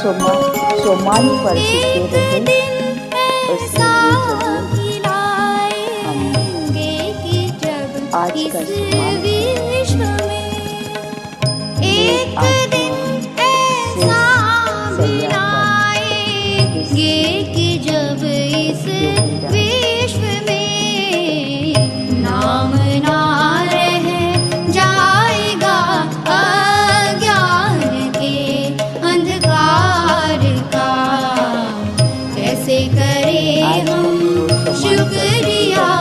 सोमान पर टिके रहे, उसके लिए चलिए हम आज का सोमान एक दिन ऐसा मिलाएंगे कि जब इस विश्व में नाम ना रह जाएगा अज्ञान के अंधकार का। कैसे करें हम शुक्रिया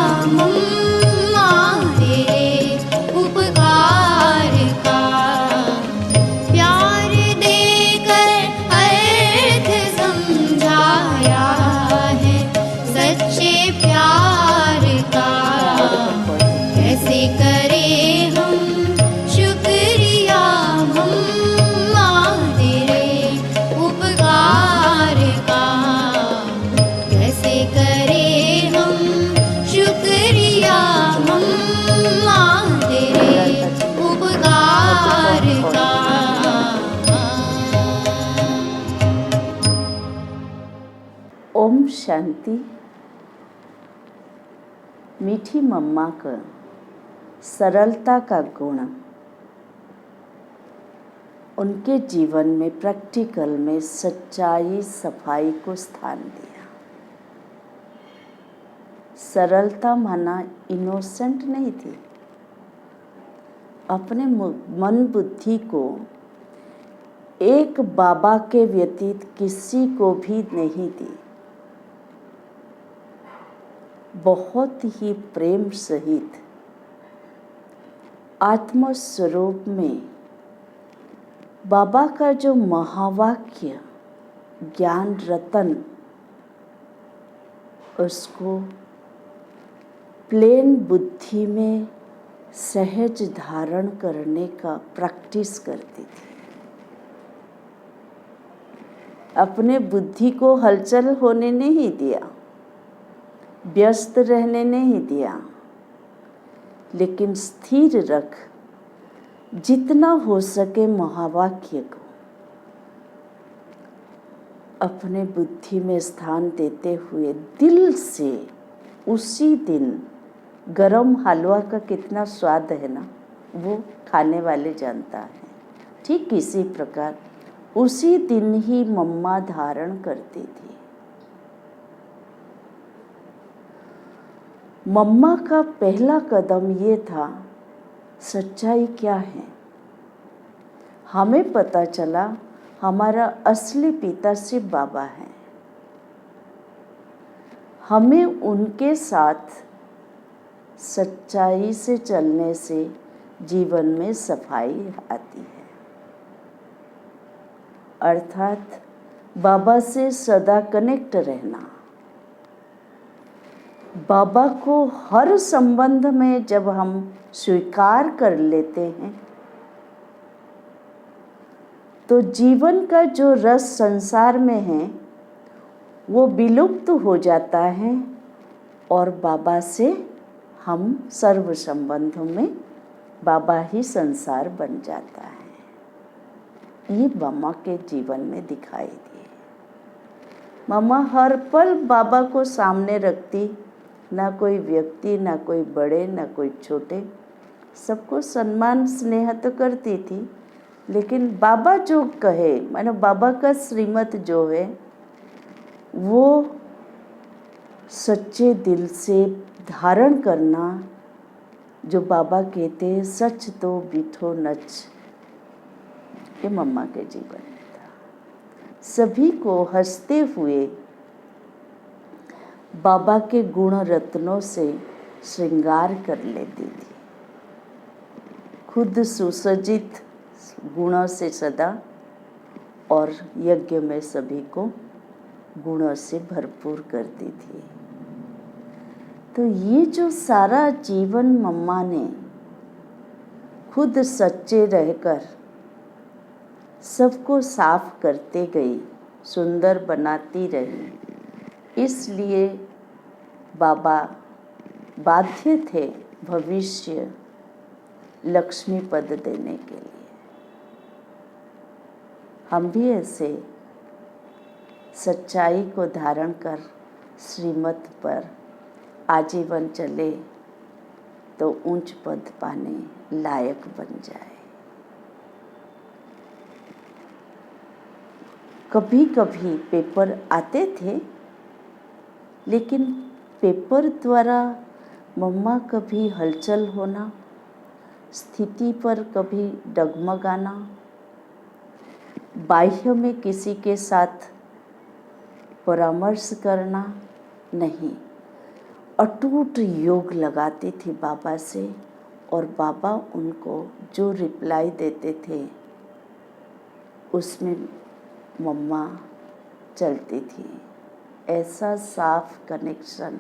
ओम शांति। मीठी मम्मा का सरलता का गुण उनके जीवन में प्रैक्टिकल में सच्चाई सफाई को स्थान दिया। सरलता माना इनोसेंट नहीं थी, अपने मन बुद्धि को एक बाबा के व्यतीत किसी को भी नहीं दी। बहुत ही प्रेम सहित आत्म स्वरूप में बाबा का जो महावाक्य ज्ञान रतन, उसको प्लेन बुद्धि में सहज धारण करने का प्रैक्टिस करती थी। अपने बुद्धि को हलचल होने नहीं दिया, व्यस्त रहने नहीं दिया, लेकिन स्थिर रख जितना हो सके महावाक्य को अपने बुद्धि में स्थान देते हुए दिल से उसी दिन गरम हलवा का कितना स्वाद है ना, वो खाने वाले जानता है। ठीक इसी प्रकार उसी दिन ही मम्मा धारण करती थी। मम्मा का पहला कदम ये था, सच्चाई क्या है। हमें पता चला हमारा असली पिता शिव बाबा है। हमें उनके साथ सच्चाई से चलने से जीवन में सफाई आती है। अर्थात बाबा से सदा कनेक्ट रहना। बाबा को हर संबंध में जब हम स्वीकार कर लेते हैं तो जीवन का जो रस संसार में है वो विलुप्त हो जाता है और बाबा से हम सर्व संबंधों में बाबा ही संसार बन जाता है। ये मम्मा के जीवन में दिखाई दिए। मम्मा हर पल बाबा को सामने रखती, ना कोई व्यक्ति, ना कोई बड़े, ना कोई छोटे, सबको सम्मान स्नेह तो करती थी, लेकिन बाबा जो कहे, मानो बाबा का श्रीमत जो है वो सच्चे दिल से धारण करना। जो बाबा कहते हैं सच तो बिठो नच, ये मम्मा के जीवन में था। सभी को हंसते हुए बाबा के गुण रत्नों से श्रृंगार कर लेती थी। खुद सुसज्जित गुणों से सदा और यज्ञ में सभी को गुणों से भरपूर करती थी। तो ये जो सारा जीवन मम्मा ने खुद सच्चे रहकर सबको साफ करते गई, सुंदर बनाती रही, इसलिए बाबा बाध्य थे भविष्य लक्ष्मी पद देने के लिए। हम भी ऐसे सच्चाई को धारण कर श्रीमत पर आजीवन चले तो ऊंच पद पाने लायक बन जाए। कभी कभी पेपर आते थे, लेकिन पेपर द्वारा मम्मा कभी हलचल होना, स्थिति पर कभी डगमगाना, बाह्य में किसी के साथ परामर्श करना नहीं, अटूट योग लगाती थी बाबा से, और बाबा उनको जो रिप्लाई देते थे उसमें मम्मा चलती थी। ऐसा साफ कनेक्शन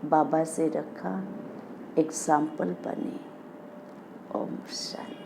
बाबा से रखा, एग्जाम्पल बने। ओम शांति।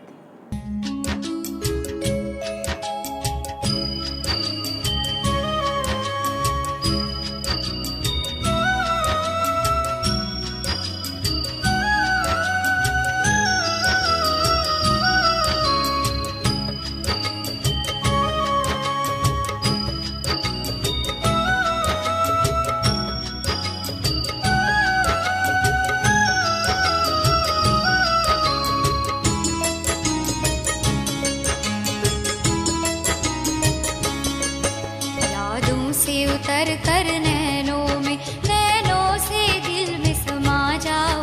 उतर कर नैनों से दिल में समा जाओ।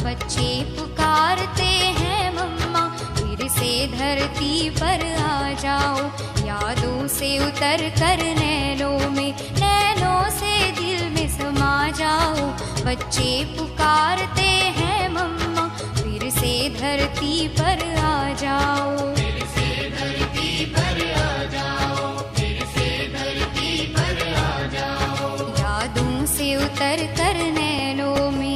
बच्चे पुकारते हैं मम्मा, फिर से धरती पर आ जाओ। यादों से उतर कर नैनों से दिल में समा जाओ। बच्चे पुकारते हैं मम्मा, फिर से धरती पर आ जाओ। फिर से धरती पर आ जाओ, फिर से धरती पर आ जाओ। यादों से उतर कर नैनों में।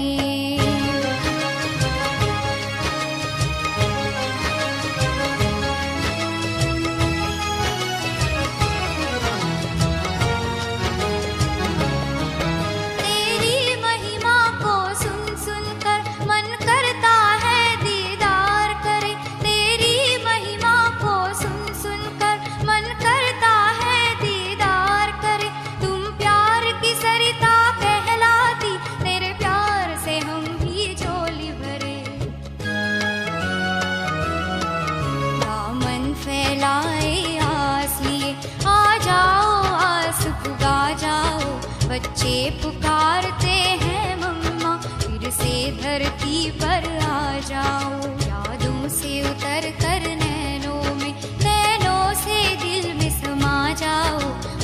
तेरी महिमा को सुन सुन कर मन करता है दीदार करे। तेरी महिमा को सुन सुन कर मन करता है दीदार करे। तुम प्यार की सरिता कहलाती, तेरे प्यार से हम भी झोली भरे। दामन फैलाए आस लिए, आ जाओ आस पुगा जाओ। बच्चे पुकारते हैं मम्मा, फिर से धरती पर आ जाओ। यादों से उतर कर नैनों से दिल में समा जाओ।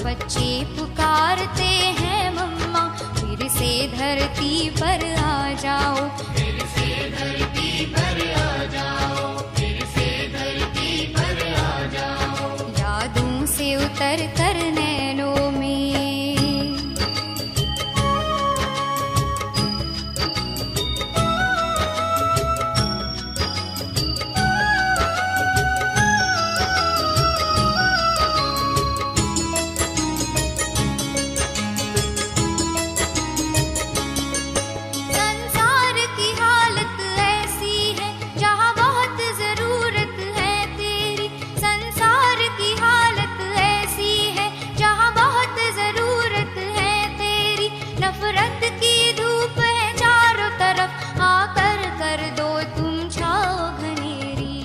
बच्चे पुकारते हैं मम्मा, फिर से धरती पर आ जाओ। फिर से धरती पर आ जाओ, फिर से धरती पर आ जाओ। यादों से उतर कर नैनों में। संसार की हालत ऐसी है जहाँ बहुत जरूरत है तेरी। संसार की हालत ऐसी है जहाँ बहुत जरूरत है तेरी। नफरत की धूप है चारों तरफ, आकर कर दो तुम छाओ घनेरी।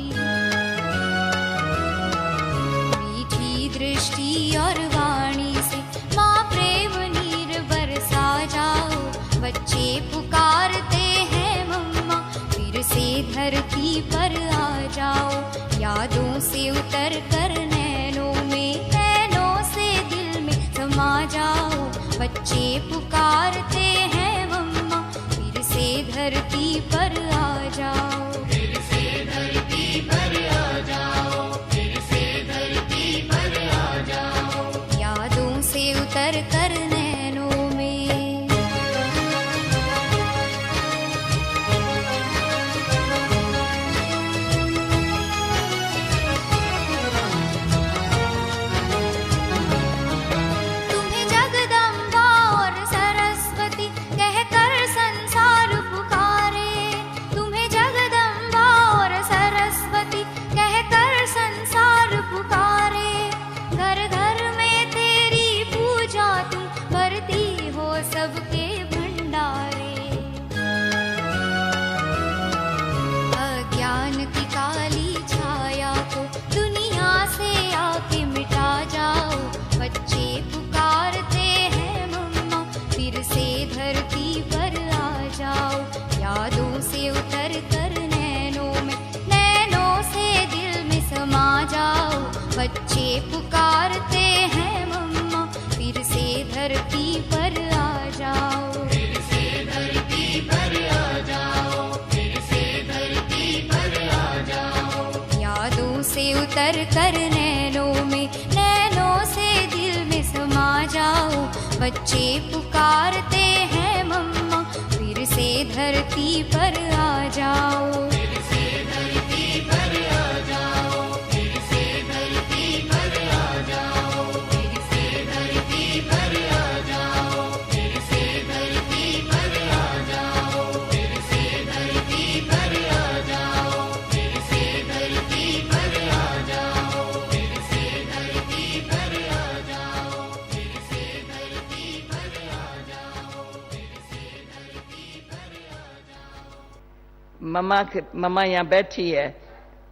मीठी दृष्टि और वाणी से माँ प्रेम नीर बरसा जाओ। बच्चे पुकारते हैं मम्मा, फिर से धरती पर आ जाओ। यादों से उतर कर नैनों से दिल में समा जाओ। बच्चे पुकारते हैं मम्मा, फिर से धरती पर आ जाओ। फिर से धरती पर आ जाओ, फिर से धरती पर आ जाओ। यादों से उतर कर नैनों में। तुम्हें जगदम्बा और सरस्वती कहकर संसार पुकारे। तुम्हें जगदम्बा बच्चे पुकारते हैं मम्मा, फिर से धरती पर आ जाओ। यादों से उतर कर नैनों से दिल में समा जाओ। बच्चे पुकारते हैं मम्मा, फिर से धरती पर आ जाओ। फिर से धरती पर आ जाओ, फिर से धरती पर आ जाओ। यादों से उतर कर नैनों से दिल में समा जाओ। बच्चे पुकारते हैं मम्मा, फिर से धरती पर आ जाओ। फिर से धरती पर आ जाओ, फिर से धरती पर आ जाओ। फिर से धरती पर आ जाओ, फिर से धरती पर आ जाओ। फिर से धरती पर आ जाओ, फिर से धरती पर आ जाओ। फिर से धरती पर आ जाओ, फिर से धरती पर आ जाओ। फिर से धरती पर आ जाओ। मम्मा यहाँ बैठी है,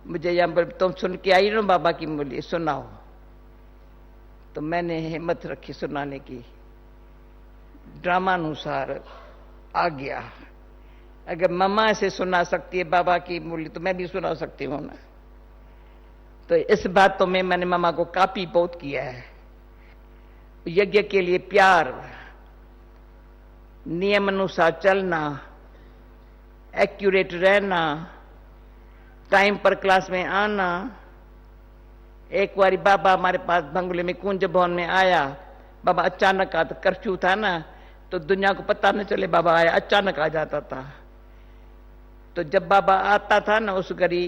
मुझे यहाँ पर तुम सुन के आई ना बाबा की मुरली, सुनाओ। तो मैंने हिम्मत रखी सुनाने की, ड्रामानुसार आ गया। अगर मम्मा ऐसे सुना सकती है बाबा की मुरली तो मैं भी सुना सकती हूँ ना। तो इस बात तो मैंने मम्मा को काफी बहुत किया है। यज्ञ के लिए प्यार, नियम अनुसार चलना, एक्यूरेट रहना, टाइम पर क्लास में आना। एक बारी बाबा हमारे पास बंगले में कुंज भवन में आया। बाबा अचानक आता, कर्फ्यू था ना, तो दुनिया को पता न चले बाबा आया, अचानक आ जाता था। तो जब बाबा आता था ना, उस घड़ी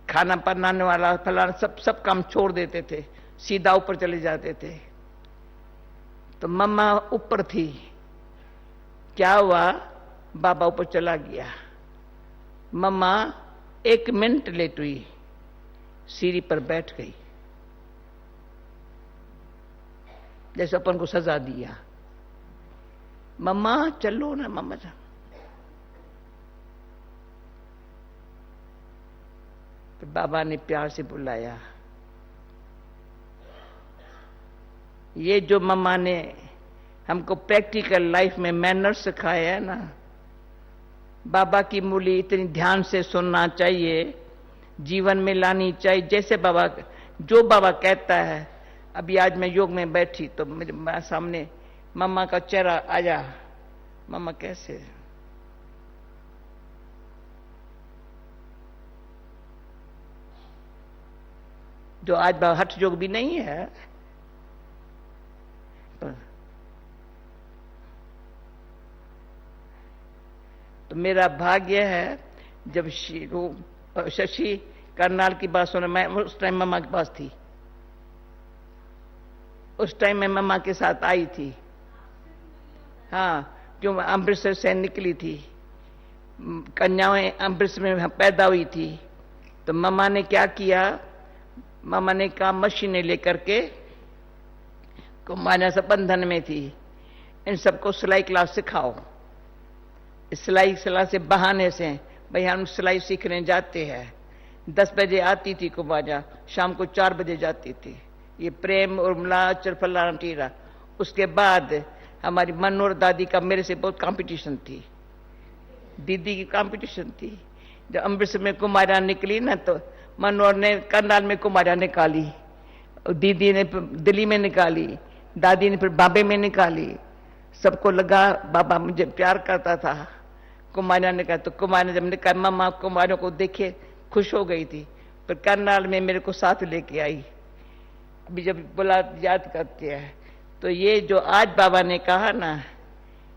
खाना बनाने वाला फलाना सब काम छोड़ देते थे, सीधा ऊपर चले जाते थे। तो मम्मा ऊपर थी, क्या हुआ, बाबा ऊपर चला गया। मम्मा 1 मिनट लेट हुई, सीढ़ी पर बैठ गई, जैसे अपन को सजा दिया। मम्मा चलो ना, मम्मा जा। तो बाबा ने प्यार से बुलाया। ये जो मम्मा ने हमको प्रैक्टिकल लाइफ में मैनर्स सिखाए है ना, बाबा की मुरली इतनी ध्यान से सुनना चाहिए, जीवन में लानी चाहिए। जैसे बाबा, जो बाबा कहता है। अभी आज मैं योग में बैठी तो मेरे सामने मम्मा का चेहरा आया। मम्मा कैसे, जो आज बाबा हठ योग भी नहीं है, तो मेरा भाग्य है। जब शशि करनाल की बात सुना, मैं उस टाइम मम्मा के पास थी, उस टाइम मैं मम्मा के साथ आई थी। हाँ, जो अमृतसर से निकली थी, कन्याएं अमृतसर में पैदा हुई थी। तो मम्मा ने क्या किया, मम्मा ने कहा मशीनें लेकर के, कुमारियां सब बंधन में थी, इन सबको सिलाई क्लास सिखाओ। सिलाई से बहाने से भाई हम सिलाई सीखने जाते हैं। 10 बजे आती थी कुमारियां, शाम को 4 बजे जाती थी। ये प्रेम उर्मिला चरफला टीरा। उसके बाद हमारी मनोहर दादी का मेरे से बहुत कंपटीशन थी, दीदी की कंपटीशन थी। जब अमृतसर में कुमारियां निकली ना, तो मनोहर ने करनाल में कुमारियां निकाली, दीदी ने दिल्ली में निकाली, दादी ने फिर बॉम्बे में निकाली। सबको लगा बाबा मुझे प्यार करता था। कुमारियां ने कहा, तो कुमारियां जब निकाल, मम्मा कुमारियों को देखे खुश हो गई थी। फिर करनाल में मेरे को साथ लेके आई। अभी जब बुला याद करते हैं, तो ये जो आज बाबा ने कहा ना,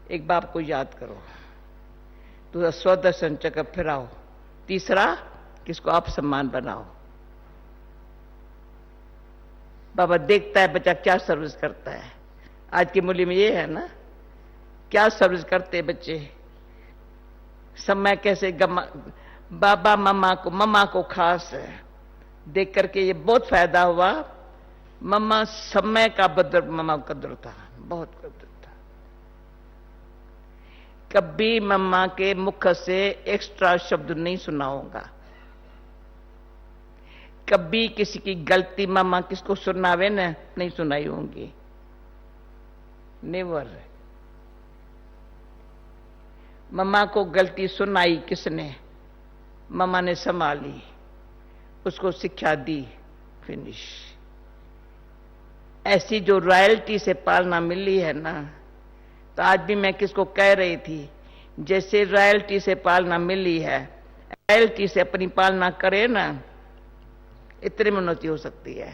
एक बाप को याद करो, तो स्वदर्शन चक्र फिराओ। तीसरा, किसको आप सम्मान बनाओ। बाबा देखता है बच्चा क्या सर्विस करता है। आज की मूल्य में ये है ना, क्या सर्विस करते बच्चे, समय कैसे बाबा मम्मा को खास है देख करके ये बहुत फायदा हुआ। मम्मा समय का बदर, मम्मा कदर था, बहुत कदर था। कभी मम्मा के मुख से एक्स्ट्रा शब्द नहीं सुना होगा। कभी किसी की गलती मामा किसको सुनावे ना, नहीं सुनाई होंगी, नेवर। मम्मा को गलती सुनाई किसने? मम्मा ने संभाली, उसको शिक्षा दी, फिनिश। ऐसी जो रॉयल्टी से पालना मिली है ना, तो आज भी मैं किसको कह रही थी, जैसे रॉयल्टी से पालना मिली है, रॉयल्टी से अपनी पालना करे ना, इतनी उन्नति हो सकती है।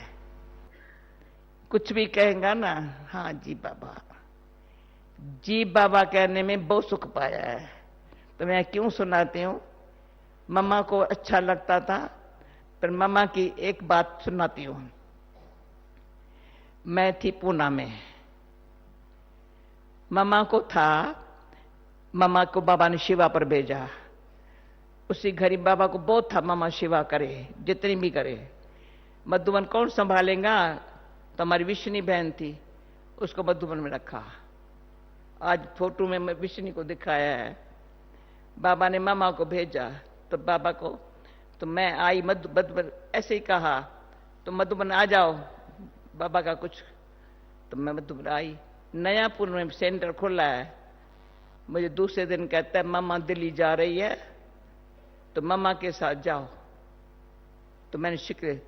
कुछ भी कहेगा ना, हाँ जी बाबा, जी बाबा कहने में बहुत सुख पाया है। तो मैं क्यों सुनाती हूं? मम्मा को अच्छा लगता था, पर मम्मा की एक बात सुनाती हूं। मैं थी पूना में, मम्मा को था, मम्मा को बाबा ने शिवा पर भेजा। उसी घड़ी बाबा को बहुत था मम्मा शिवा करे, जितनी भी करे। मधुबन कौन संभालेगा? तो हमारी विष्णु बहन थी, उसको मधुबन में रखा। आज फोटो में मैं विष्णु को दिखाया है। बाबा ने मामा को भेजा, तो बाबा को, तो मैं आई मधुबन, ऐसे ही कहा, तो मधुबन आ जाओ, बाबा का कुछ। तो मैं मधुबन आई। नयापुर में सेंटर खुला है। मुझे दूसरे दिन कहता है मामा दिल्ली जा रही है, तो मामा के साथ जाओ। तो मैंने शिक्र,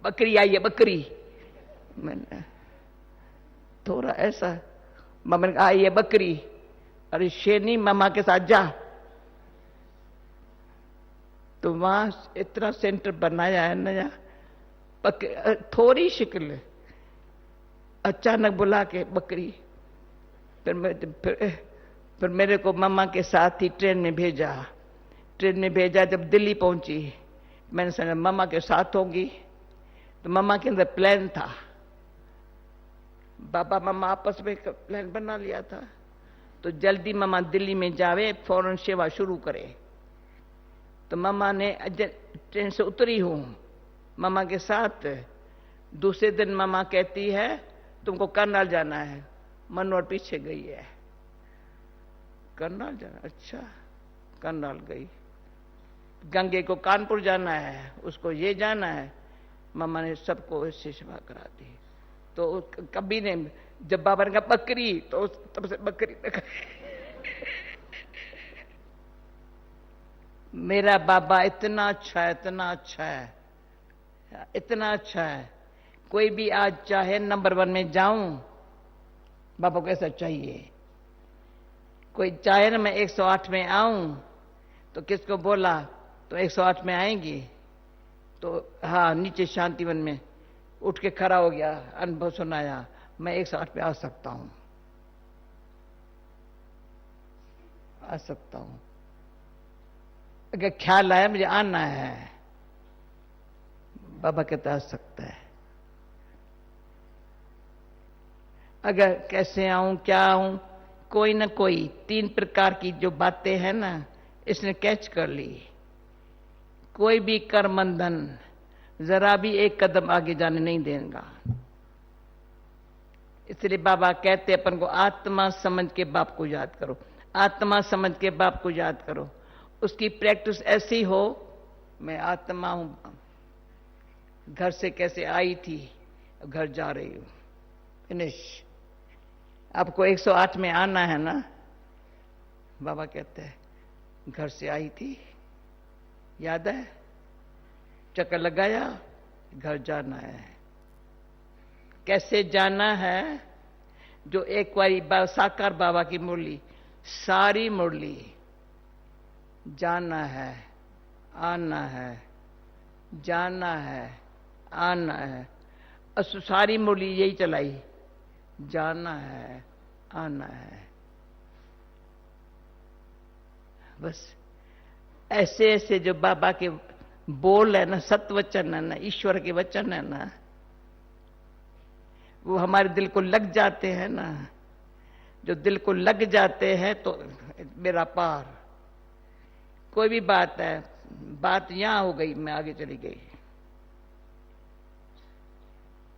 बकरी आई है, बकरी। मैंने थोड़ा ऐसा, मामा ने कहा आई है बकरी। अरे शेरनी, मामा के साथ जा। तो वहां इतना सेंटर बनाया है नया, थोड़ी शिकल, अचानक बुला के बकरी। फिर मेरे को मामा के साथ ही ट्रेन में भेजा। ट्रेन में भेजा, जब दिल्ली पहुंची, मैंने समझा मामा के साथ होगी। तो मामा के अंदर प्लान था, बाबा मामा आपस में प्लान बना लिया था, तो जल्दी मामा दिल्ली में जावे, फौरन सेवा शुरू करे। तो मामा ने, ट्रेन से उतरी हूं मामा के साथ। दूसरे दिन मामा कहती है तुमको करनाल जाना है। मनोहर पीछे गई है, करनाल जाना, अच्छा करनाल गई। गंगे को कानपुर जाना है, उसको ये जाना है। मामा ने सबको इससे सेवा करा दी। तो कभी ने, जब बाबा ने कहा बकरी, तो तब से बकरी मेरा बाबा इतना अच्छा है, इतना अच्छा है, इतना अच्छा है। कोई भी आज चाहे नंबर 1 में जाऊं, बाबा को ऐसा चाहिए। कोई चाहे ना मैं 108 में आऊं, तो किसको बोला तो 108 में आएंगी। तो हाँ, नीचे शांतिवन में उठ के खड़ा हो गया, अनुभव सुनाया, मैं 108 पे आ सकता हूं, आ सकता हूं। अगर ख्याल आया मुझे आना है, बाबा कहता आ सकता है। अगर कैसे आऊं, क्या आऊं, कोई ना कोई 3 प्रकार की जो बातें हैं ना, इसने कैच कर ली। कोई भी कर्मबंधन जरा भी एक कदम आगे जाने नहीं देगा। इसलिए बाबा कहते अपन को आत्मा समझ के बाप को याद करो, आत्मा समझ के बाप को याद करो। उसकी प्रैक्टिस ऐसी हो, मैं आत्मा हूं, घर से कैसे आई थी, घर जा रही हूं, फिनिश। आपको 108 में आना है ना, बाबा कहते हैं घर से आई थी, याद है, चक्कर लगाया, घर जाना है। कैसे जाना है? जो एक बारी साकार बाबा की मुरली, सारी मुरली, जाना है, आना है, जाना है, आना है। सारी मुरली यही चलाई, जाना है, आना है, बस। ऐसे ऐसे जो बाबा के बोल है ना, सत्वचन है ना, ईश्वर के वचन है ना, वो हमारे दिल को लग जाते हैं ना। जो दिल को लग जाते हैं तो मेरा पार। कोई भी बात है, बात यहां हो गई, मैं आगे चली गई,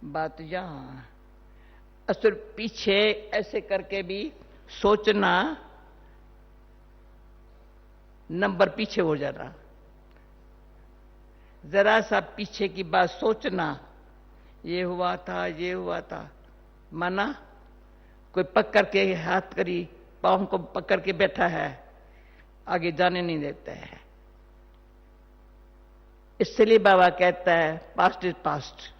बात यहां। असुर पीछे ऐसे करके भी सोचना, नंबर पीछे हो जाना। जरा सा पीछे की बात सोचना, ये हुआ था, ये हुआ था, माना कोई पकड़ के हाथ करी, पाँव को पकड़ के बैठा है, आगे जाने नहीं देता है। इसलिए बाबा कहता है पास्ट इज पास्ट।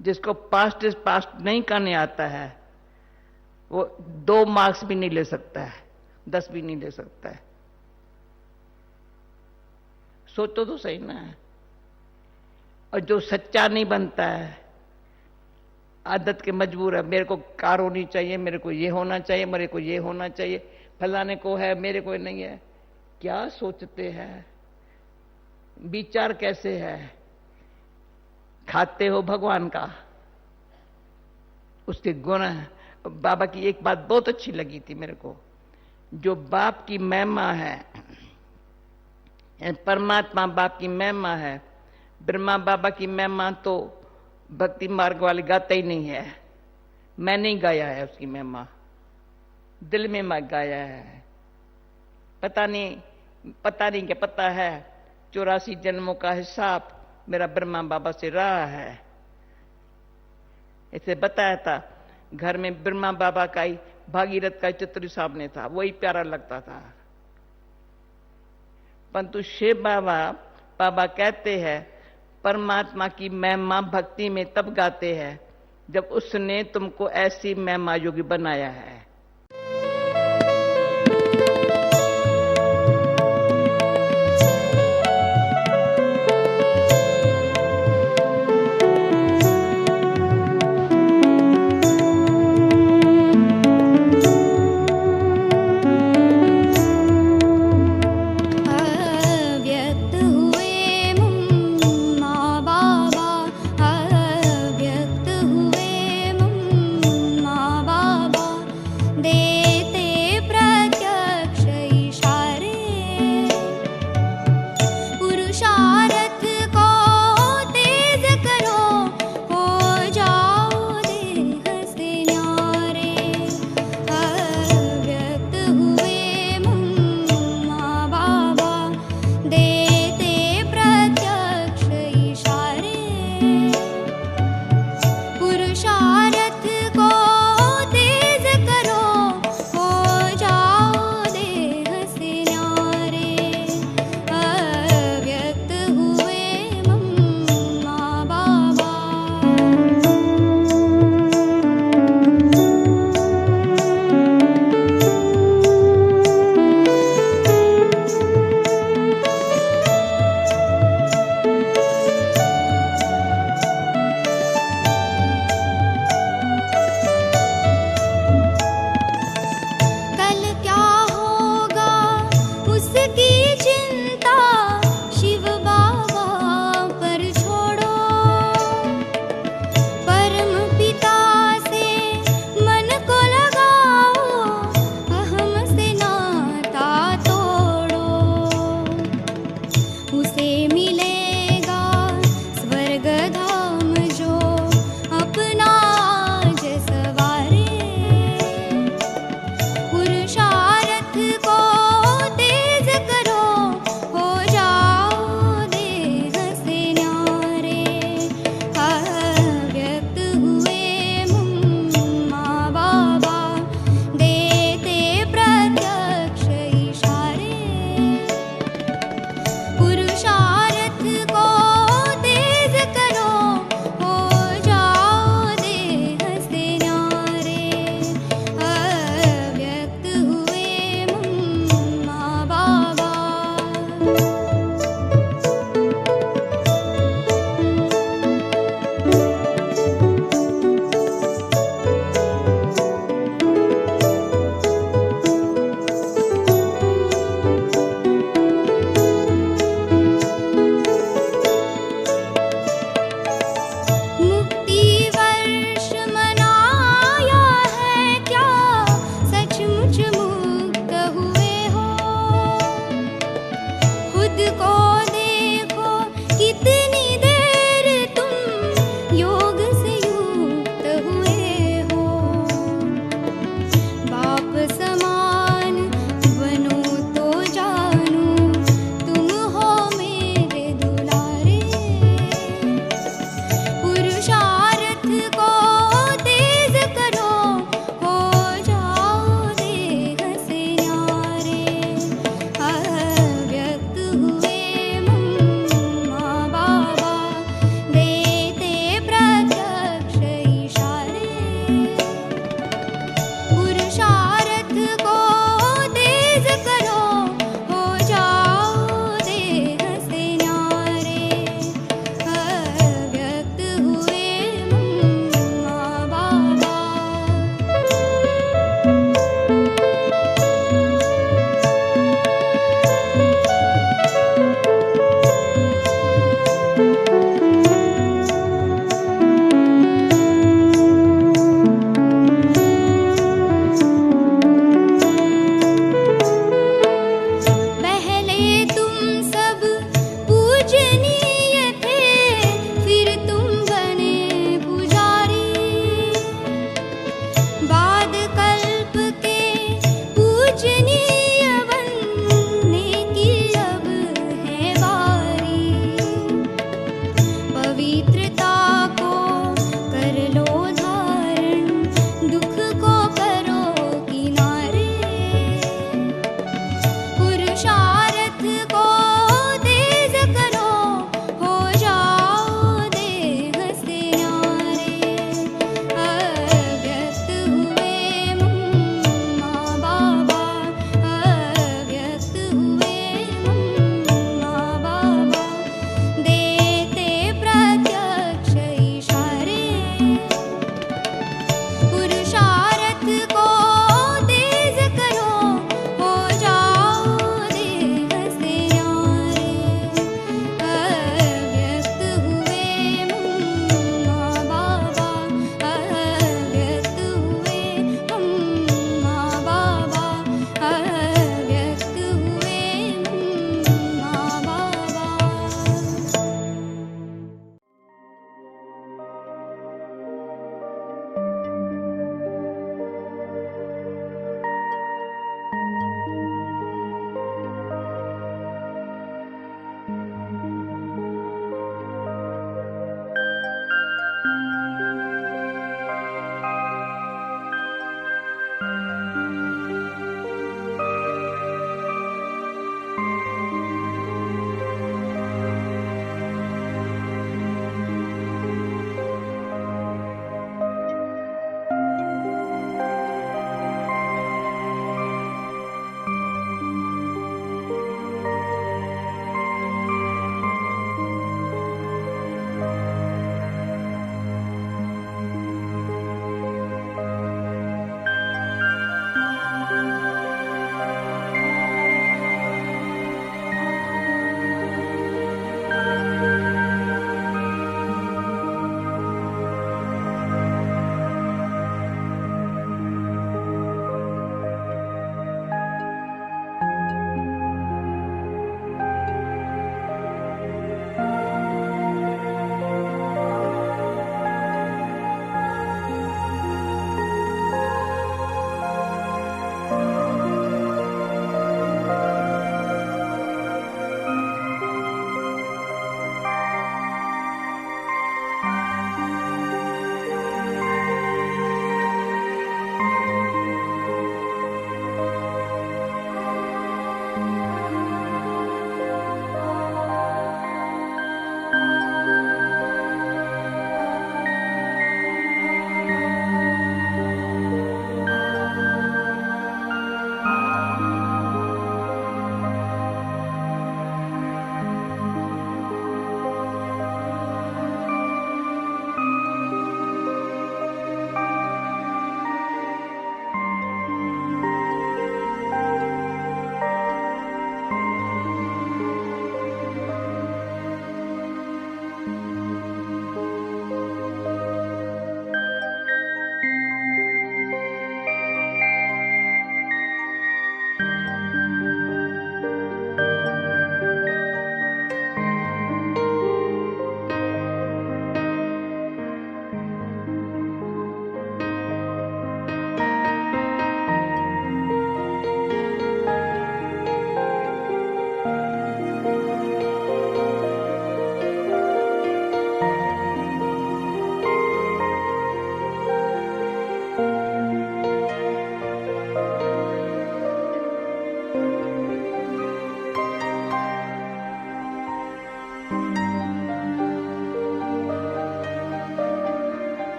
जिसको पास्ट इज पास्ट नहीं करने आता है वो 2 मार्क्स भी नहीं ले सकता है, 10 भी नहीं ले सकता है। सोचो तो सही ना। और जो सच्चा नहीं बनता है, आदत के मजबूर है, मेरे को कार होनी चाहिए, मेरे को ये होना चाहिए, मेरे को ये होना चाहिए, फलाने को है, मेरे को नहीं है। क्या सोचते हैं? विचार कैसे है? खाते हो भगवान का, उसके गुण। बाबा की एक बात बहुत अच्छी लगी थी मेरे को, जो बाप की महिमा है, परमात्मा बाप की महिमा है, ब्रह्मा बाबा की महिमा तो भक्ति मार्ग वाले गाता ही नहीं है। मैं नहीं गाया है उसकी महिमा, दिल में मैं गाया है। पता नहीं क्या पता है, 84 जन्मों का हिसाब मेरा ब्रह्मा बाबा से रहा है। इसे बताया था, घर में ब्रह्मा बाबा का ही, भागीरथ का चित्र सामने था, वही प्यारा लगता था। परंतु शिव बाबा कहते हैं परमात्मा की महिमा भक्ति में तब गाते हैं जब उसने तुमको ऐसी महिमा योगी बनाया है।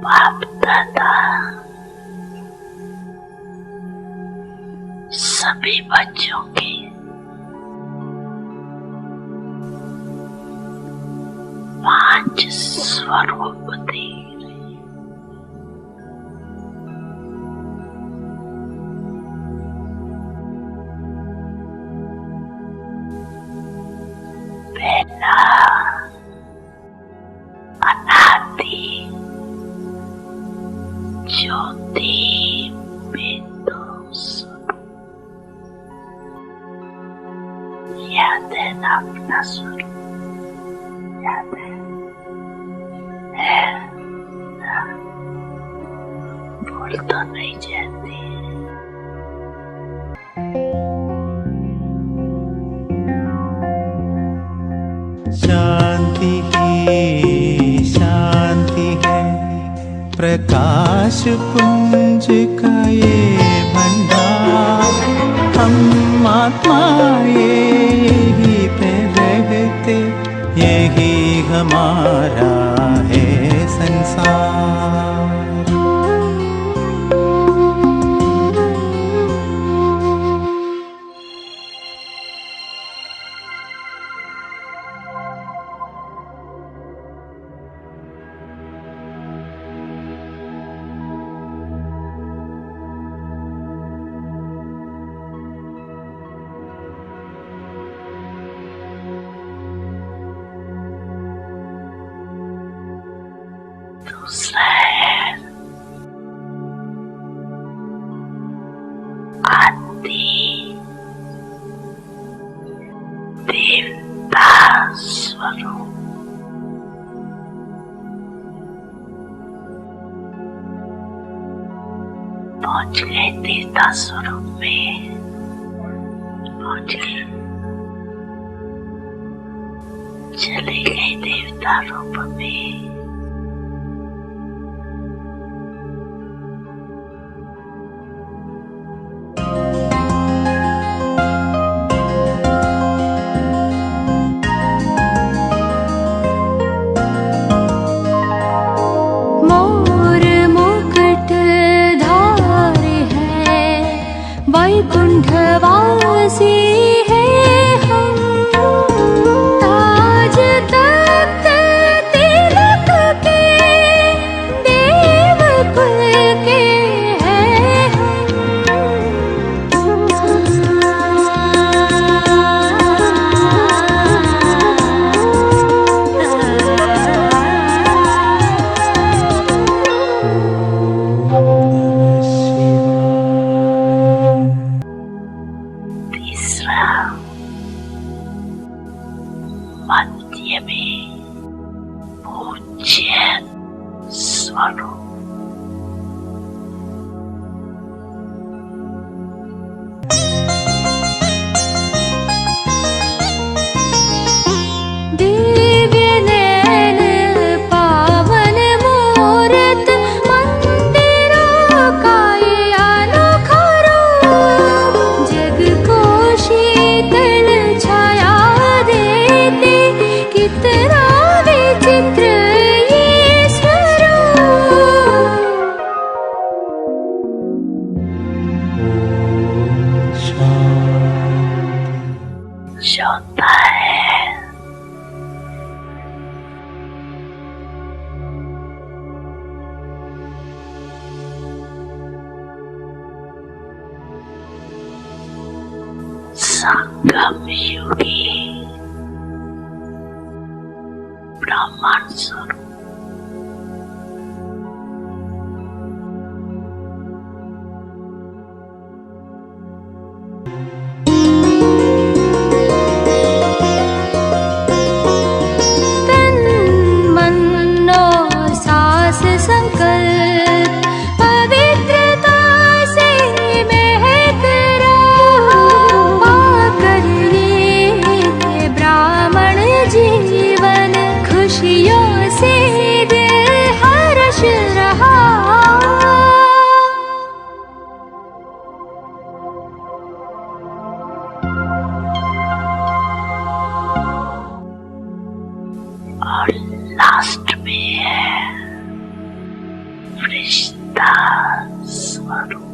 बाप दादा सभी बच्चों की पांच स्वरूप दे रहे। पहला अनादि ज्योति बिंदु स्वरूप। याद है ना अपना स्वरूप? याद है ना? भूल तो नहीं जाती। शांति ही शांति है, प्रकाश पुंज का ये भंडार। हम आत्मा यही पे रहते, यही हमारा है संसार। दूसरा है आदि देवता स्वरूप। पहुंच गए देवता स्वरूप में, पहुंच गए, चले गए देवता रूप में। वैकुंठवासी है हम, ताज तख्त तिलक के देव कुल के हैं मध्य में पूज्य स्वरूप। दिव्य नैन पावन मूरत मंदिरों का ये अनोखा रूप, जग को शीतल छाया देते, कितना विचित्र ये स्वरूप। चौथा है संगम युगी ब्रह्मांड स्वरूप। तन मन और सांस संकल्प पवित्रता से महक रहा, पाकर ये ब्राह्मण जीवन खुशियों से दिल हर्ष रहा। और लास्ट में है फरिश्ता स्वरूप।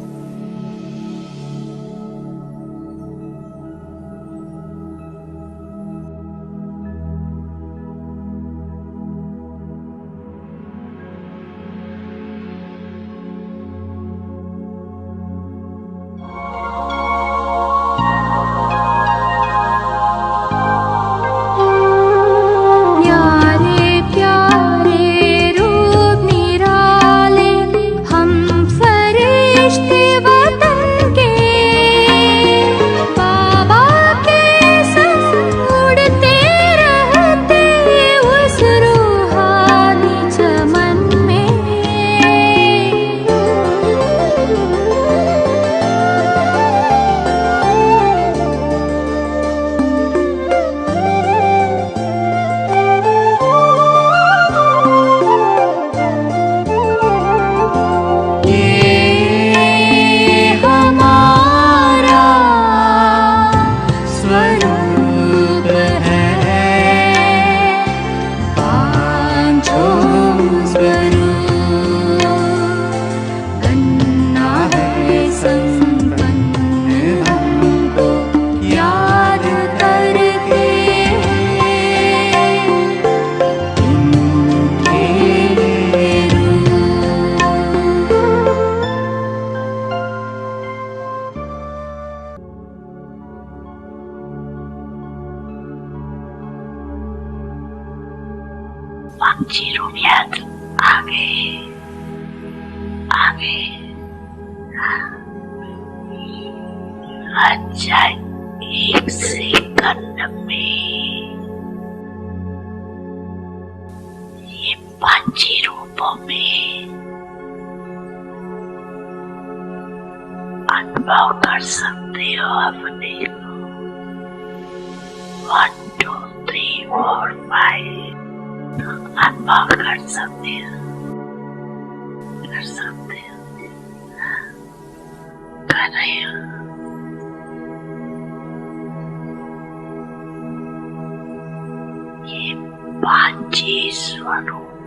चिरुनियात आगे आगे अच्छा 1 सेकंड में ये 5 रूपों में अनुभव कर सकते हो अपने को। 1 2 3 4 5 अनुभव कर सकते हो कर रहे हो। ये 5 स्वरूप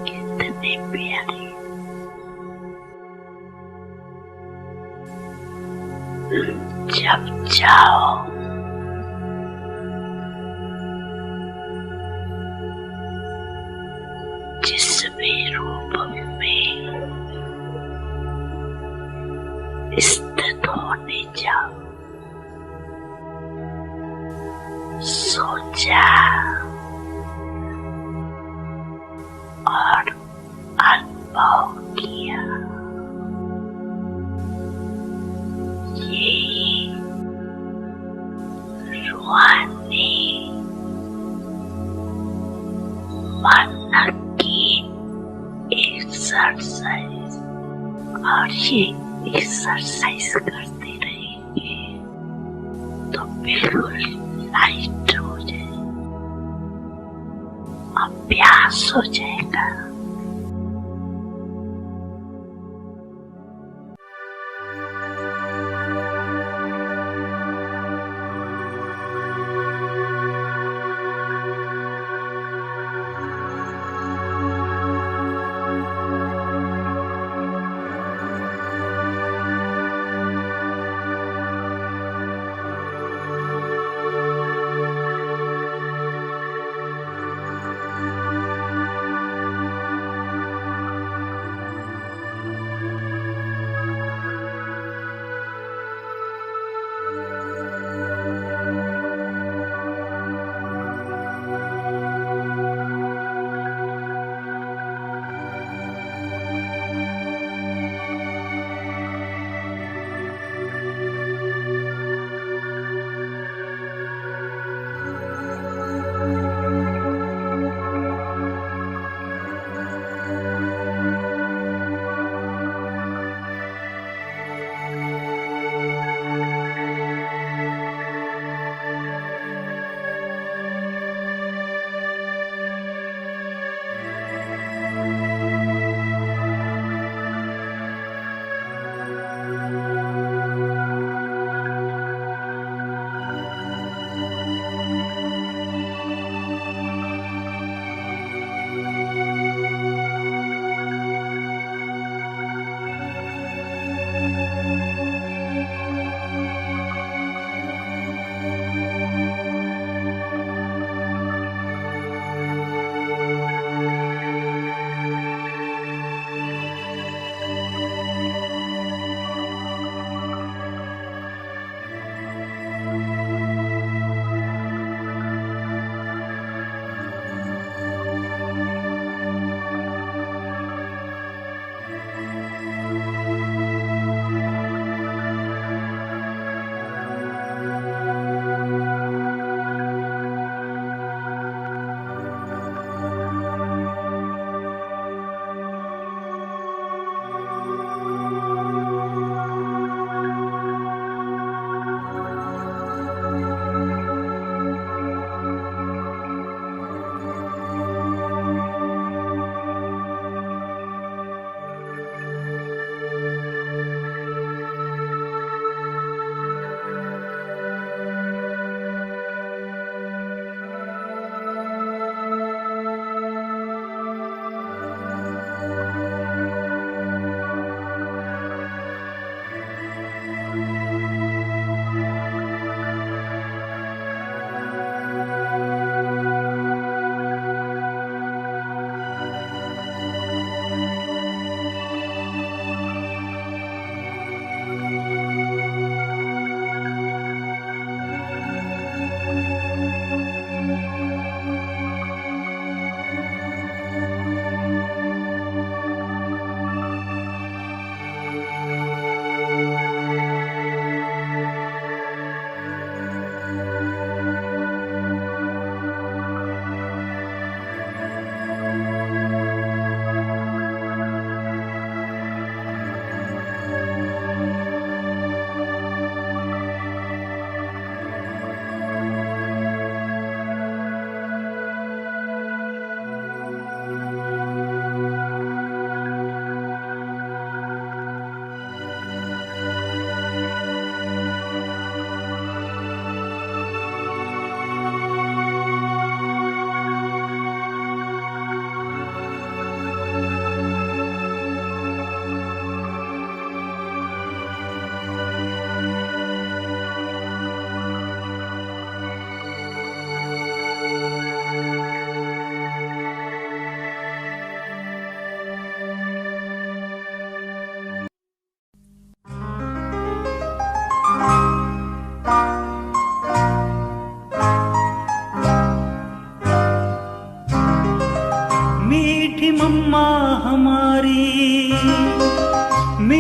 कितने प्यारे। जब जाओ जिस भी रूप में स्थित होने जाओ, सोचा और अनुभव किया। ये रूहानी मन की एक्सरसाइज, और ये एक्सरसाइज करते रहेंगे तो बिल्कुल लाइट हो जाए, अभ्यास हो जाएगा।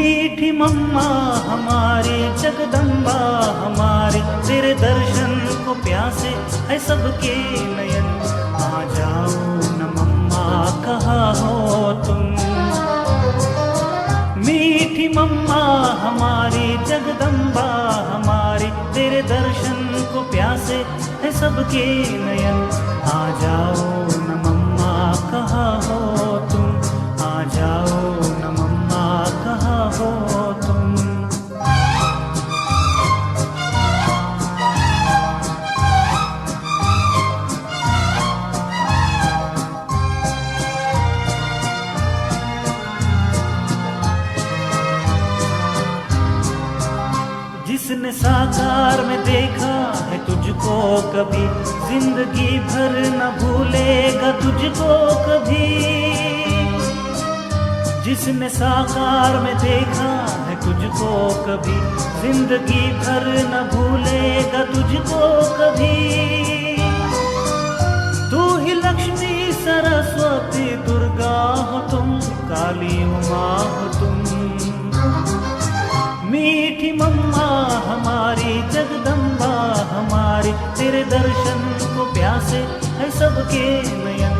मीठी मम्मा हमारी जगदम्बा हमारी, तेरे दर्शन को प्यासे है सबके नयन। आ जाओ न मम्मा कहाँ हो तुम। मीठी मम्मा हमारी जगदम्बा हमारी, तेरे दर्शन को प्यासे है सबके नयन। आ जाओ न मम्मा कहाँ हो तुम, आ जाओ न मम्मा कहाँ हो तुम। जिसने साकार में देखा है तुझको कभी, जिंदगी भर न भूलेगा तुझको कभी। जिसने साकार में देखा है तुझको कभी, जिंदगी भर न भूलेगा तुझको कभी। तू ही लक्ष्मी सरस्वती दुर्गा हो तुम, काली उमा हो तुम। मीठी मम्मा हमारी जगदम्बा हमारी, तेरे दर्शन को प्यासे है सबके नयन।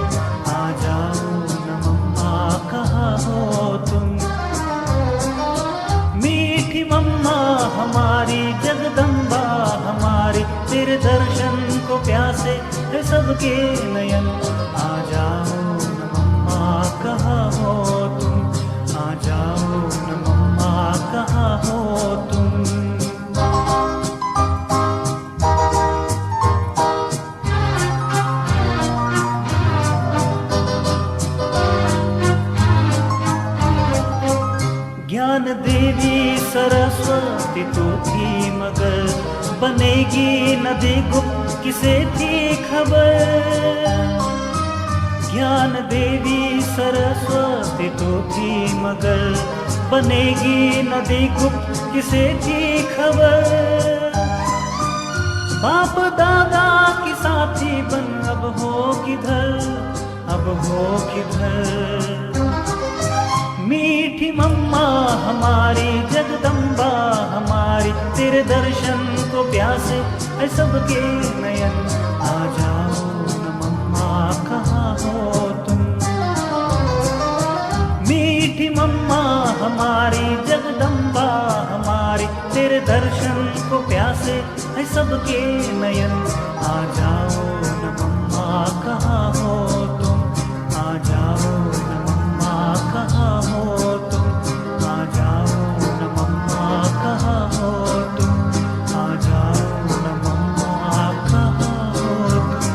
आ जाओ न मम्मा कहाँ हो तुम। मीठी मम्मा हमारी जगदम्बा हमारी, तेरे दर्शन को प्यासे है सबके नयन। आ जाओ न मम्मा कहाँ हो तुम, आ जाओ न मम्मा कहाँ हो तुम। ज्ञान देवी सरस्वती तू थी मगर, बनेगी नदी गुप्त किसे थी खबर। ज्ञान देवी सरस्वती तो थी मगर, बनेगी नदी गुप्त किसे थी खबर। बाप दादा की साथी बन अब हो किधर, अब हो किधर। मीठी मम्मा हमारी जगदम्बा हमारी, तेरे दर्शन को प्यासे है सबके नयन। आ जाओ न मम्मा कहाँ हो तुम। मीठी मम्मा हमारी जगदम्बा हमारी, तेरे दर्शन को प्यासे है सबके नयन। आ जाओ न मम्मा कहाँ हो तुम, आ जाओ न मम्मा कहाँ हो तुम, आ जाओ न मम्मा कहाँ हो तुम, आ जाओ न मम्मा कहाँ हो तुम।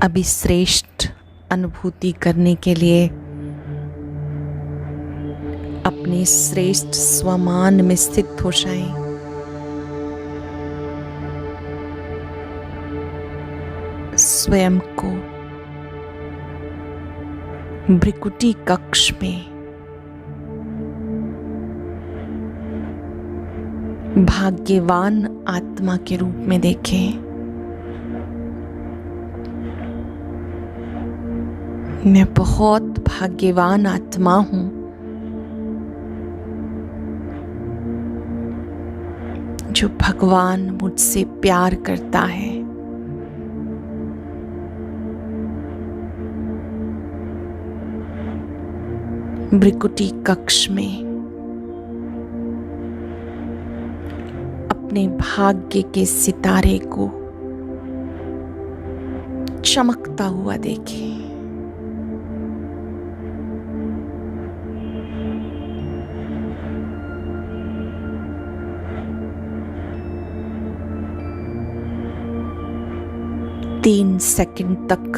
अभी श्रेष्ठ अनुभूति करने के लिए अपने श्रेष्ठ स्वमान में स्थित हो जाएं। स्वयं को भ्रिकुटी कक्ष में भाग्यवान आत्मा के रूप में देखें। मैं बहुत भाग्यवान आत्मा हूं जो भगवान मुझसे प्यार करता है। भ्रिकुटी कक्ष में अपने भाग्य के सितारे को चमकता हुआ देखें। तीन सेकंड तक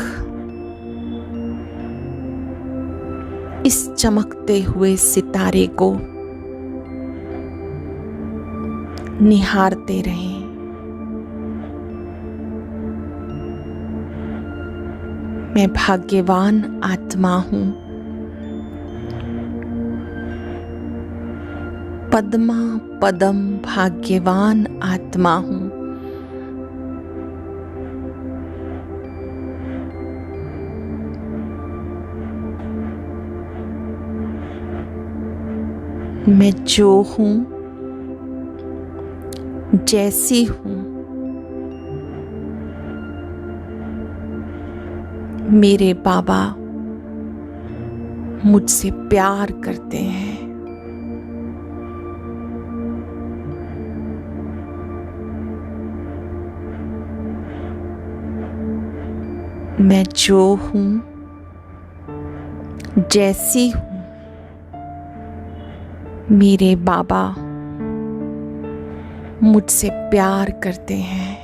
इस चमकते हुए सितारे को निहारते रहें। मैं भाग्यवान आत्मा हूं। पद्मा पदम भाग्यवान आत्मा हूं। मैं जो हूं, जैसी हूं, मेरे बाबा मुझसे प्यार करते हैं। मैं जो हूं, जैसी हूं, मेरे बाबा मुझसे प्यार करते हैं।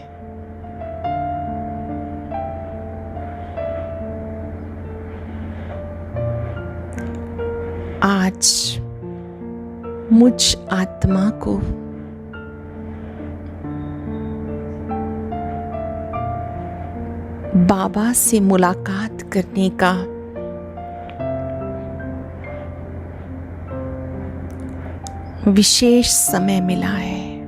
आज मुझ आत्मा को बाबा से मुलाकात करने का विशेष समय मिला है।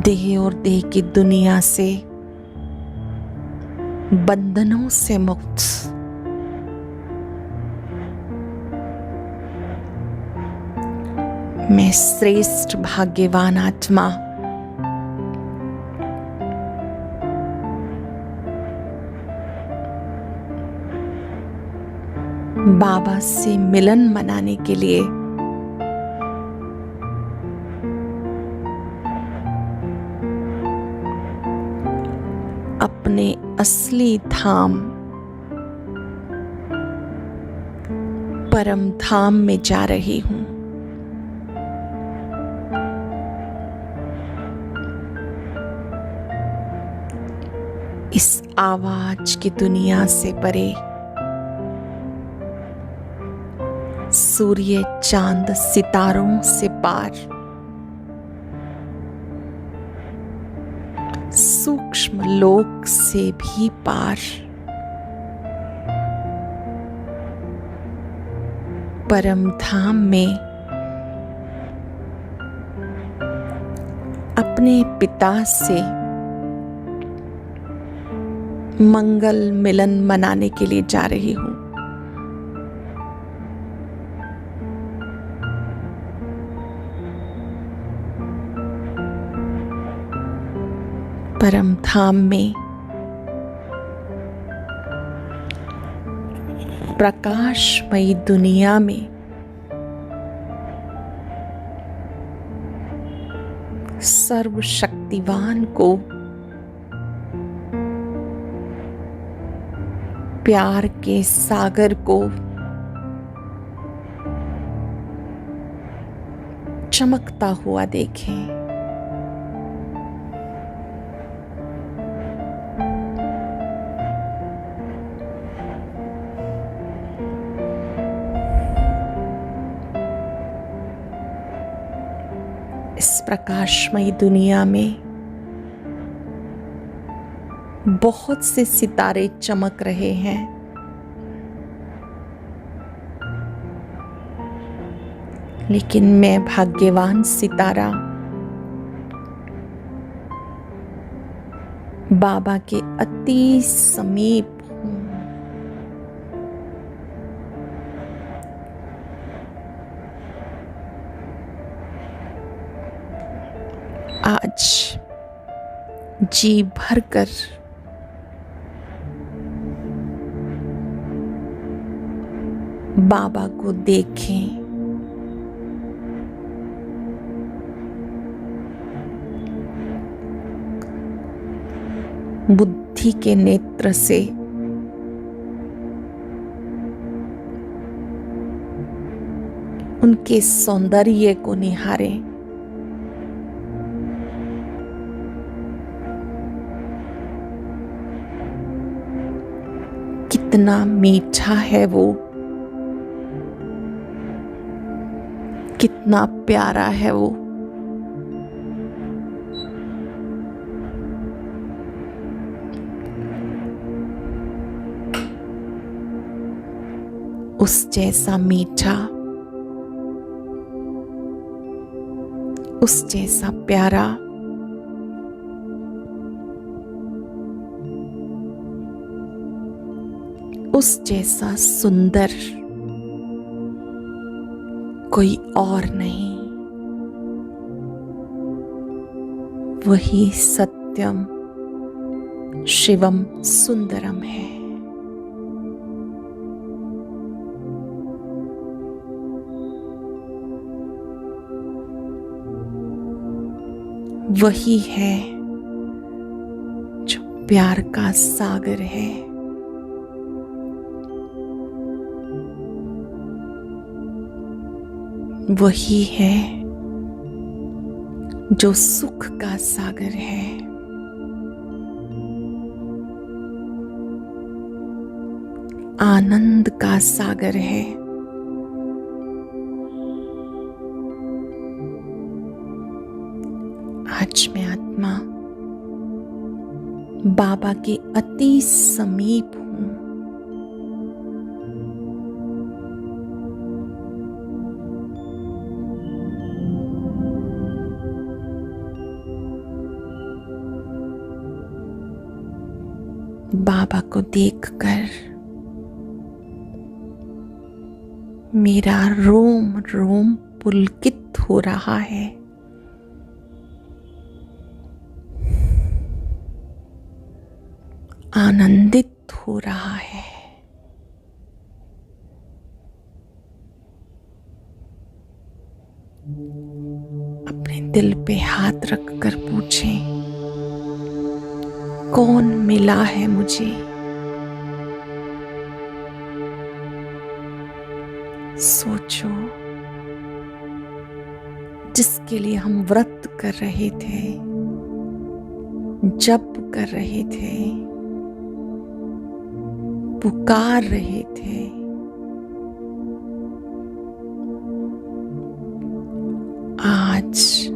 देह और देह की दुनिया से बंधनों से मुक्त मैं श्रेष्ठ भाग्यवान आत्मा बाबा से मिलन मनाने के लिए अपने असली धाम परम धाम में जा रही हूं। इस आवाज की दुनिया से परे सूर्य चांद सितारों से पार सूक्ष्म लोक से भी पार परम धाम में अपने पिता से मंगल मिलन मनाने के लिए जा रही हूं। परम धाम में प्रकाशमयी दुनिया में सर्वशक्तिवान को प्यार के सागर को चमकता हुआ देखें। प्रकाशमयी दुनिया में बहुत से सितारे चमक रहे हैं। लेकिन मैं भाग्यवान सितारा बाबा के अति समीप हूँ। आज जी भरकर बाबा को देखें। बुद्धि के नेत्र से उनके सौंदर्य को निहारें। कितना मीठा है वो, कितना प्यारा है वो। उस जैसा मीठा, उस जैसा प्यारा, उस जैसा सुंदर कोई और नहीं। वही सत्यम शिवम सुंदरम है। वही है जो प्यार का सागर है। वही है जो सुख का सागर है। आनंद का सागर है। आज मैं आत्मा बाबा के अति समीप हूँ। बाबा को देखकर मेरा रोम रोम पुलकित हो रहा है। आनंदित हो रहा है। अपने दिल पे हाथ रखकर पूछें, कौन मिला है मुझे? सोचो, जिसके लिए हम व्रत कर रहे थे, जप कर रहे थे, पुकार रहे थे, आज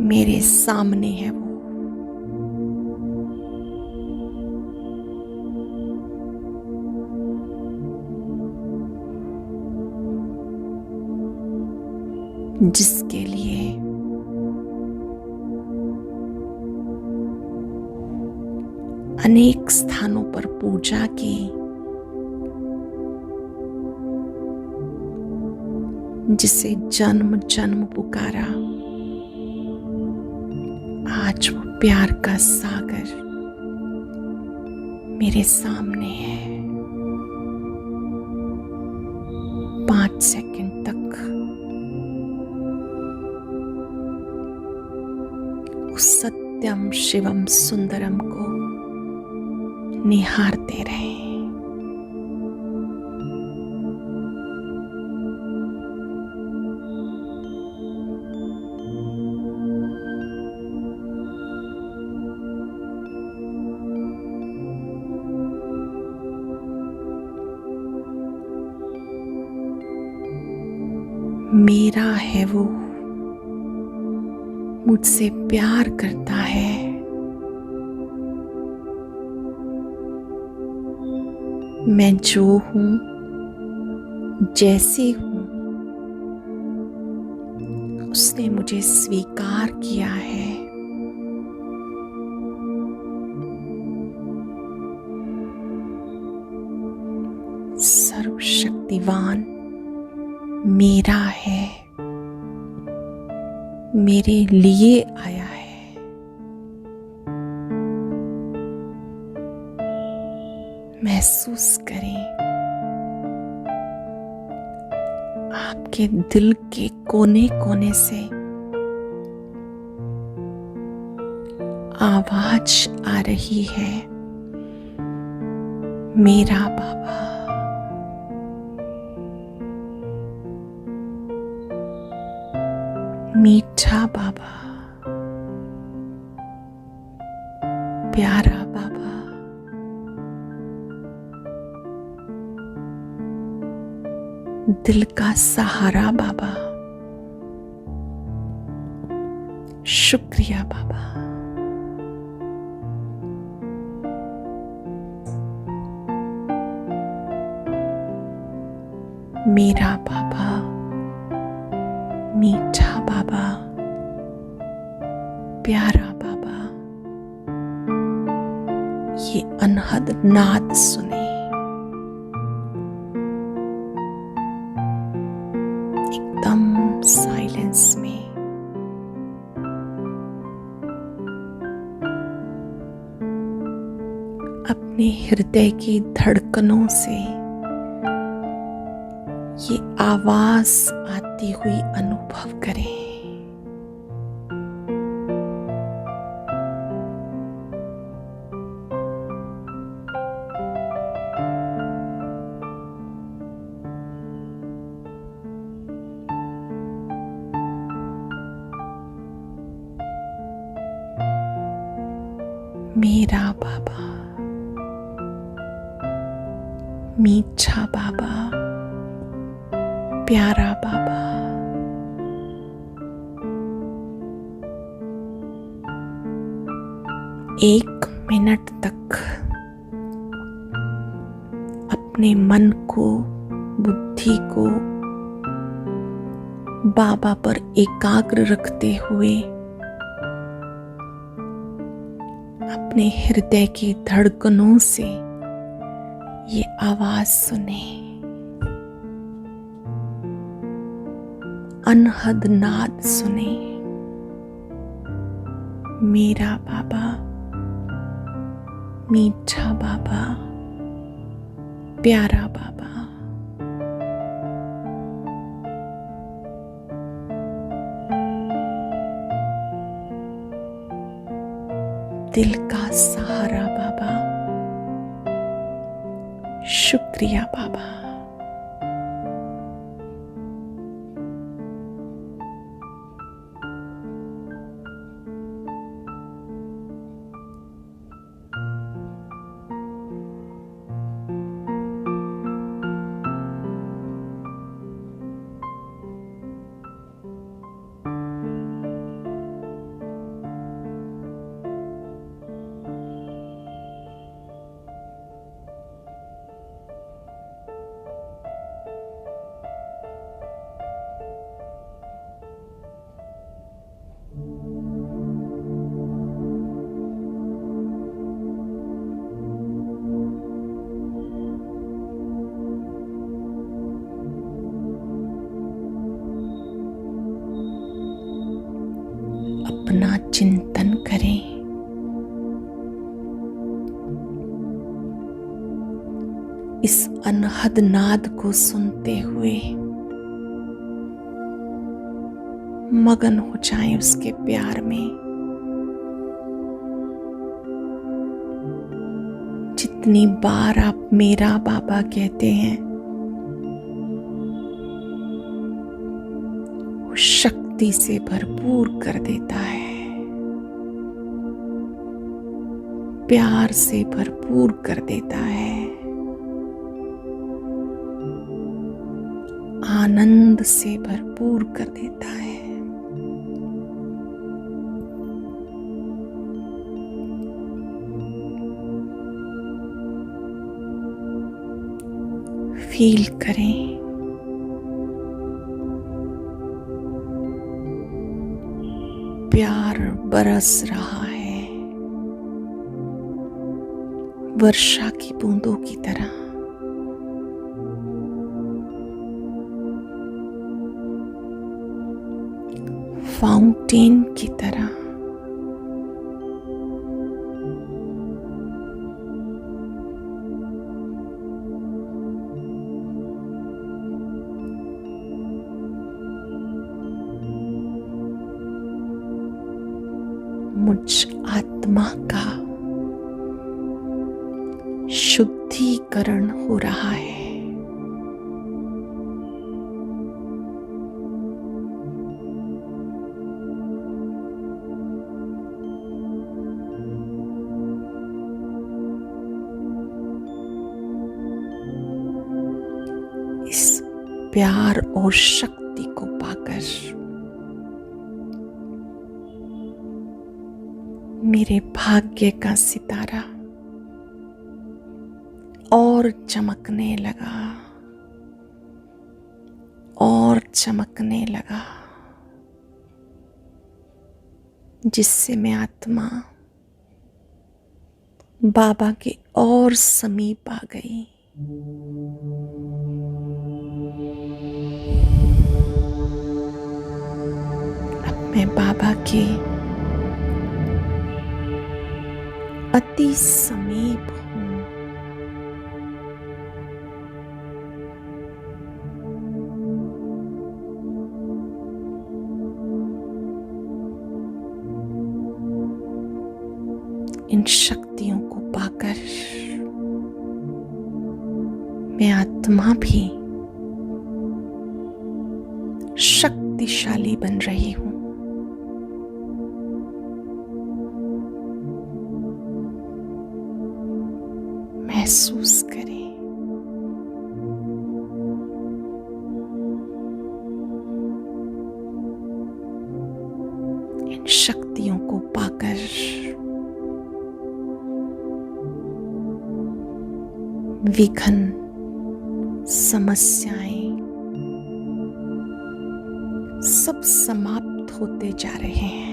मेरे सामने है वो। जिसके लिए अनेक स्थानों पर पूजा की, जिसे जन्म जन्म पुकारा, आज वो प्यार का सागर मेरे सामने है। 5 सेकंड तक उस सत्यम शिवम सुंदरम को निहारते रहे। मेरा है वो, मुझसे प्यार करता है। मैं जो हूं, जैसी हूं, उसने मुझे स्वीकार किया है। सर्वशक्तिवान मेरा है, मेरे लिए आया है। महसूस करें, आपके दिल के कोने कोने से आवाज आ रही है, मेरा बाबा। मीठा बाबा, प्यारा बाबा, दिल का सहारा बाबा। शुक्रिया बाबा। मेरा बाबा, मीठा बाबा, प्यारा बाबा, ये अनहद नाद सुने। एकदम साइलेंस में अपने हृदय की धड़कनों से ये आवाज आती हुई अनुभव करें। मेरा बाबा, मीठा बाबा, प्यारा बाबा, एक मिनट तक अपने मन को, बुद्धि को बाबा पर एकाग्र रखते हुए अपने हृदय की धड़कनों से ये आवाज सुने। अनहद नाद सुने। मेरा बाबा, मीठा बाबा, प्यारा बाबा। दिल का सहारा बाबा। शुक्रिया बाबा। अपना चिंतन करें। इस अनहद नाद को सुनते हुए मगन हो जाएं उसके प्यार में। जितनी बार आप मेरा बाबा कहते हैं, वो शक्ति से भरपूर कर देता है, प्यार से भरपूर कर देता है, आनंद से भरपूर कर देता है। फील करें। प्यार बरस रहा है वर्षा की बूंदों की तरह। फाउंटेन की तरह। मुझ आत्मा का शुद्धिकरण हो रहा है। इस प्यार और शक्ति को पाकर मेरे भाग्य का सितारा और चमकने लगा और चमकने लगा, जिससे मैं आत्मा बाबा के और समीप आ गई। अब मैं बाबा के अति समीप हूँ। इन शक्तियों को पाकर मैं आत्मा भी शक्तिशाली बन रही हूँ। महसूस करें इन शक्तियों को पाकर विघ्न, समस्याएं सब समाप्त होते जा रहे हैं।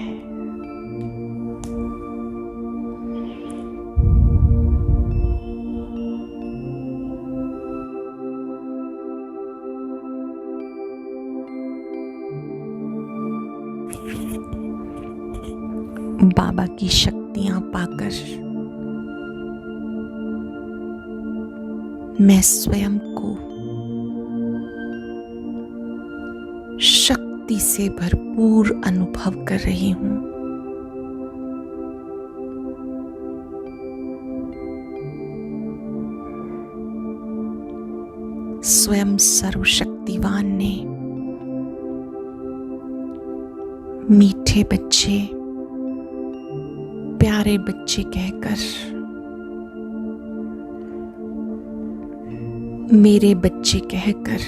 बाबा की शक्तियां पाकर मैं स्वयं को शक्ति से भरपूर अनुभव कर रही हूं। स्वयं सर्वशक्तिवान ने मीठे बच्चे, प्यारे बच्चे कहकर मेरे बच्चे कहकर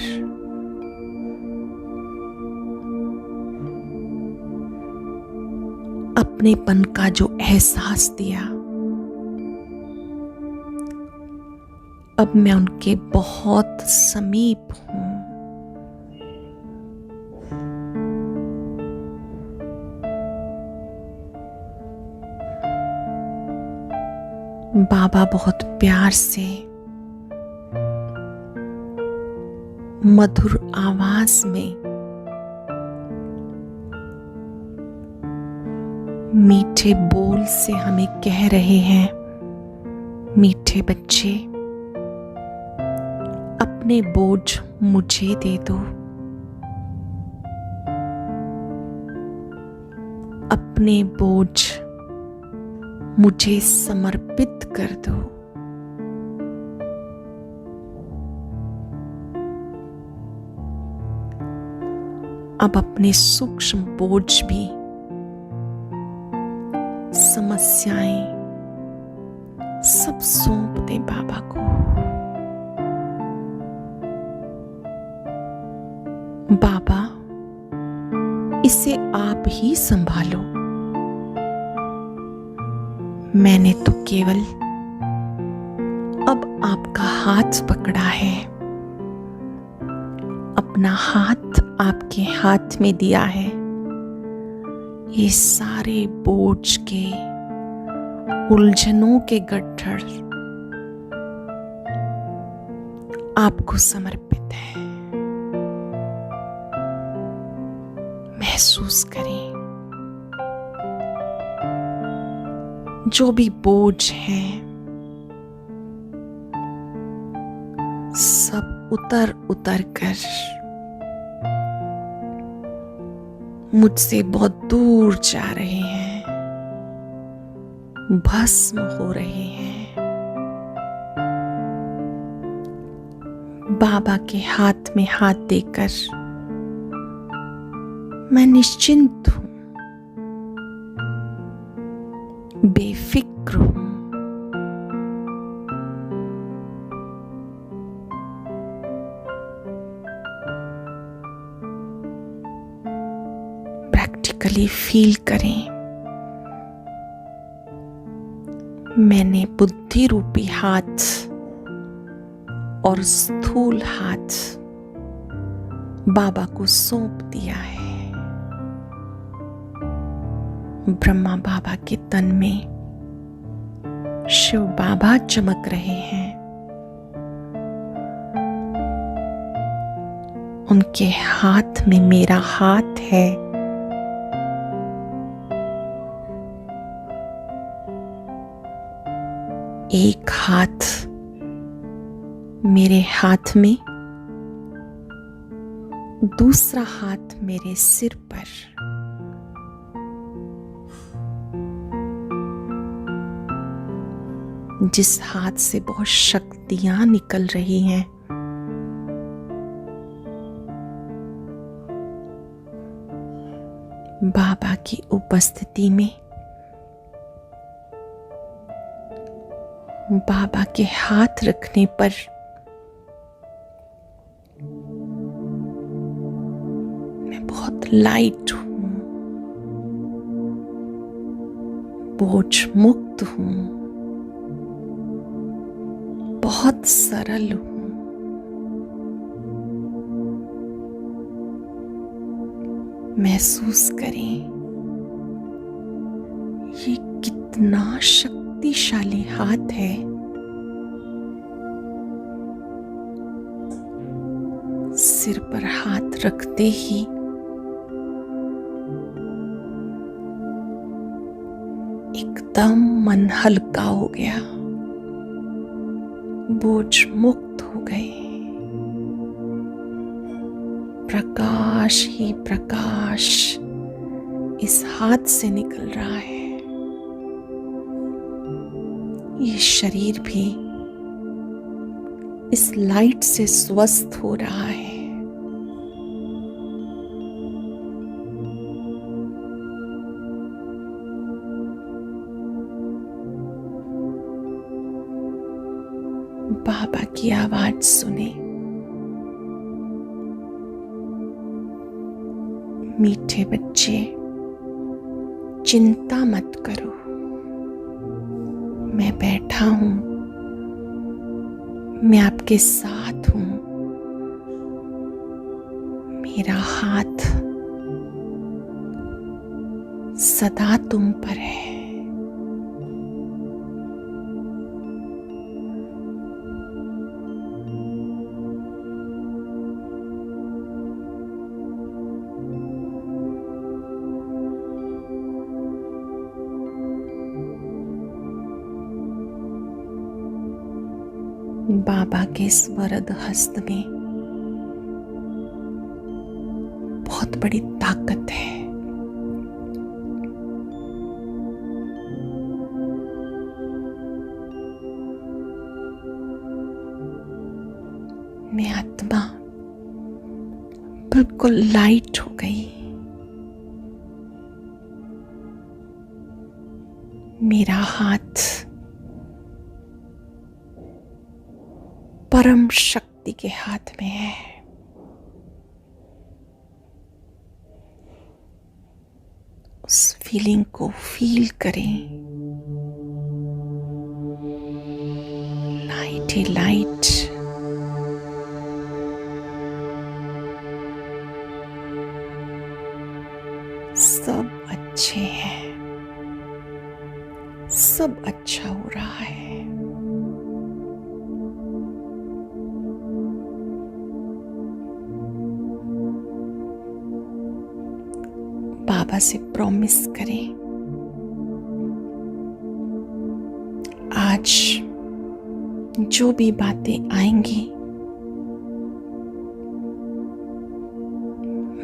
अपनेपन का जो एहसास दिया, अब मैं उनके बहुत समीप हूं। बाबा बहुत प्यार से मधुर आवाज में मीठे बोल से हमें कह रहे हैं, मीठे बच्चे, अपने बोझ मुझे दे दो, अपने बोझ मुझे समर्पित कर दो। अब अपने सूक्ष्म बोझ भी, समस्याएं सब सौंप दे बाबा को। बाबा, इसे आप ही संभालो, मैंने तो केवल अब आपका हाथ पकड़ा है। अपना हाथ आपके हाथ में दिया है, ये सारे बोझ के, उलझनों के गट्ठर आपको समर्पित है। महसूस करें जो भी बोझ है सब उतर उतर कर मुझसे बहुत दूर जा रहे हैं, भस्म हो रहे हैं। बाबा के हाथ में हाथ देकर मैं निश्चिंत हूं, बेफिक्र हूं। प्रैक्टिकली फील करें, मैंने बुद्धि रूपी हाथ और स्थूल हाथ बाबा को सौंप दिया है। ब्रह्मा बाबा के तन में शिव बाबा चमक रहे हैं, उनके हाथ में मेरा हाथ है। एक हाथ मेरे हाथ में, दूसरा हाथ मेरे सिर पर। जिस हाथ से बहुत शक्तियां निकल रही हैं, बाबा की उपस्थिति में, बाबा के हाथ रखने पर मैं बहुत लाइट हूं, बोझ मुक्त हूं, बहुत सरल हूं। महसूस करें ये कितना शक्तिशाली हाथ है। सिर पर हाथ रखते ही एकदम मन हल्का हो गया, बोझ मुक्त हो गए। प्रकाश ही प्रकाश इस हाथ से निकल रहा है। ये शरीर भी इस लाइट से स्वस्थ हो रहा है। बाबा की आवाज सुने, मीठे बच्चे चिंता मत करो, मैं बैठा हूं, मैं आपके साथ हूं, मेरा हाथ सदा तुम पर है। बाबा के इस वरद हस्त में बहुत बड़ी ताकत है। मैं आत्मा बिल्कुल लाइट हो गई। मेरा हाथ परम शक्ति के हाथ में है। उस फीलिंग को फील करें। लाइट ही लाइट सब अच्छा हो रहा है। बाबा से प्रॉमिस करें, आज जो भी बातें आएंगी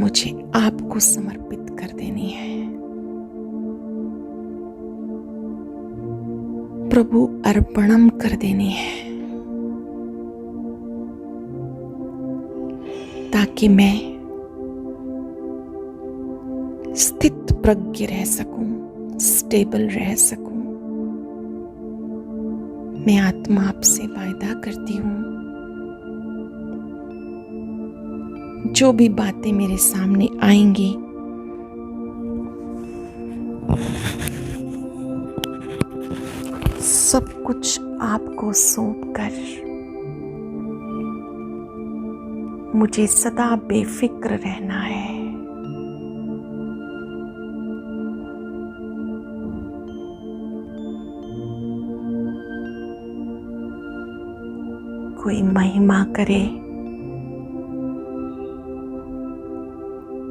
मुझे आपको समर्पित कर देनी है। प्रभु अर्पणम कर देनी है, ताकि मैं स्थित प्रज्ञ रह सकूं, स्टेबल रह सकूं। मैं आत्मा आपसे वायदा करती हूं, जो भी बातें मेरे सामने आएंगी सब कुछ आपको सौंपकर मुझे सदा बेफिक्र रहना है। कोई महिमा करे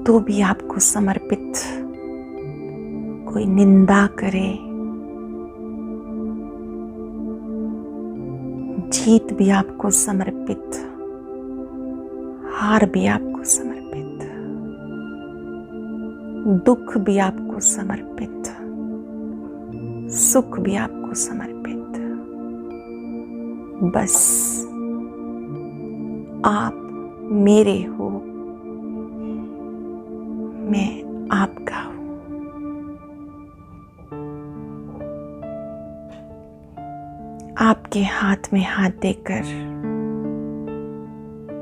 तो भी आपको समर्पित, कोई निंदा करे, जीत भी आपको समर्पित, हार भी आपको समर्पित, दुख भी आपको समर्पित, सुख भी आपको समर्पित। बस आप मेरे हो, मैं आपका हूं। आपके हाथ में हाथ देकर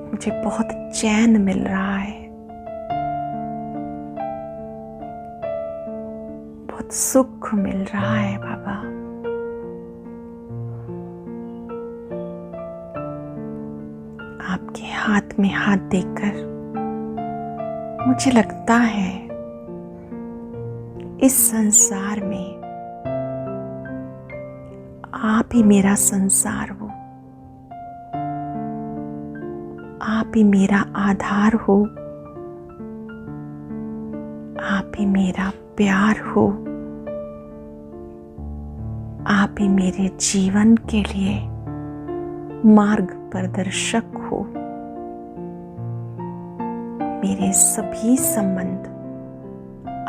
मुझे बहुत चैन मिल रहा है, बहुत सुख मिल रहा है बाबा। आपके हाथ में हाथ देकर मुझे लगता है इस संसार में आप ही मेरा संसार हो, आप ही मेरा आधार हो, आप ही मेरा प्यार हो, आप ही मेरे जीवन के लिए मार्ग प्रदर्शक हो। मेरे सभी संबंध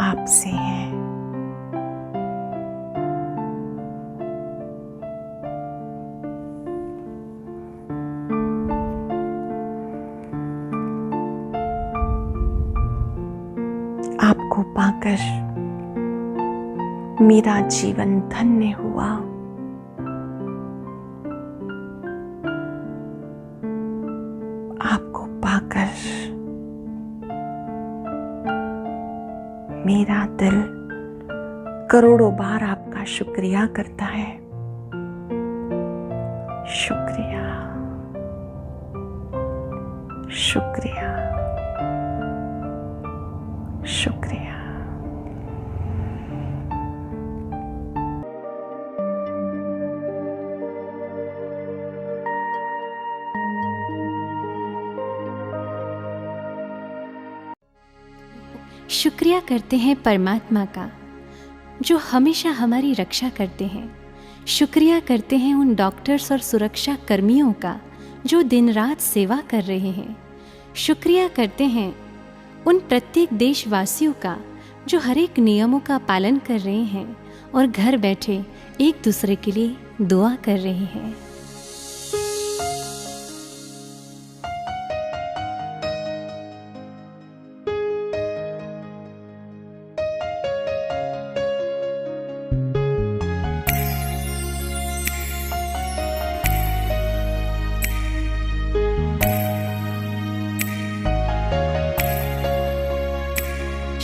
आपसे हैं। आपको पाकर मेरा जीवन धन्य हुआ। आपको पाकर मेरा दिल करोड़ों बार आपका शुक्रिया करता है। शुक्रिया, शुक्रिया, शुक्रिया। शुक्रिया करते हैं परमात्मा का जो हमेशा हमारी रक्षा करते हैं। शुक्रिया करते हैं उन डॉक्टर्स और सुरक्षा कर्मियों का जो दिन रात सेवा कर रहे हैं। शुक्रिया करते हैं उन प्रत्येक देशवासियों का जो हर एक नियमों का पालन कर रहे हैं और घर बैठे एक दूसरे के लिए दुआ कर रहे हैं।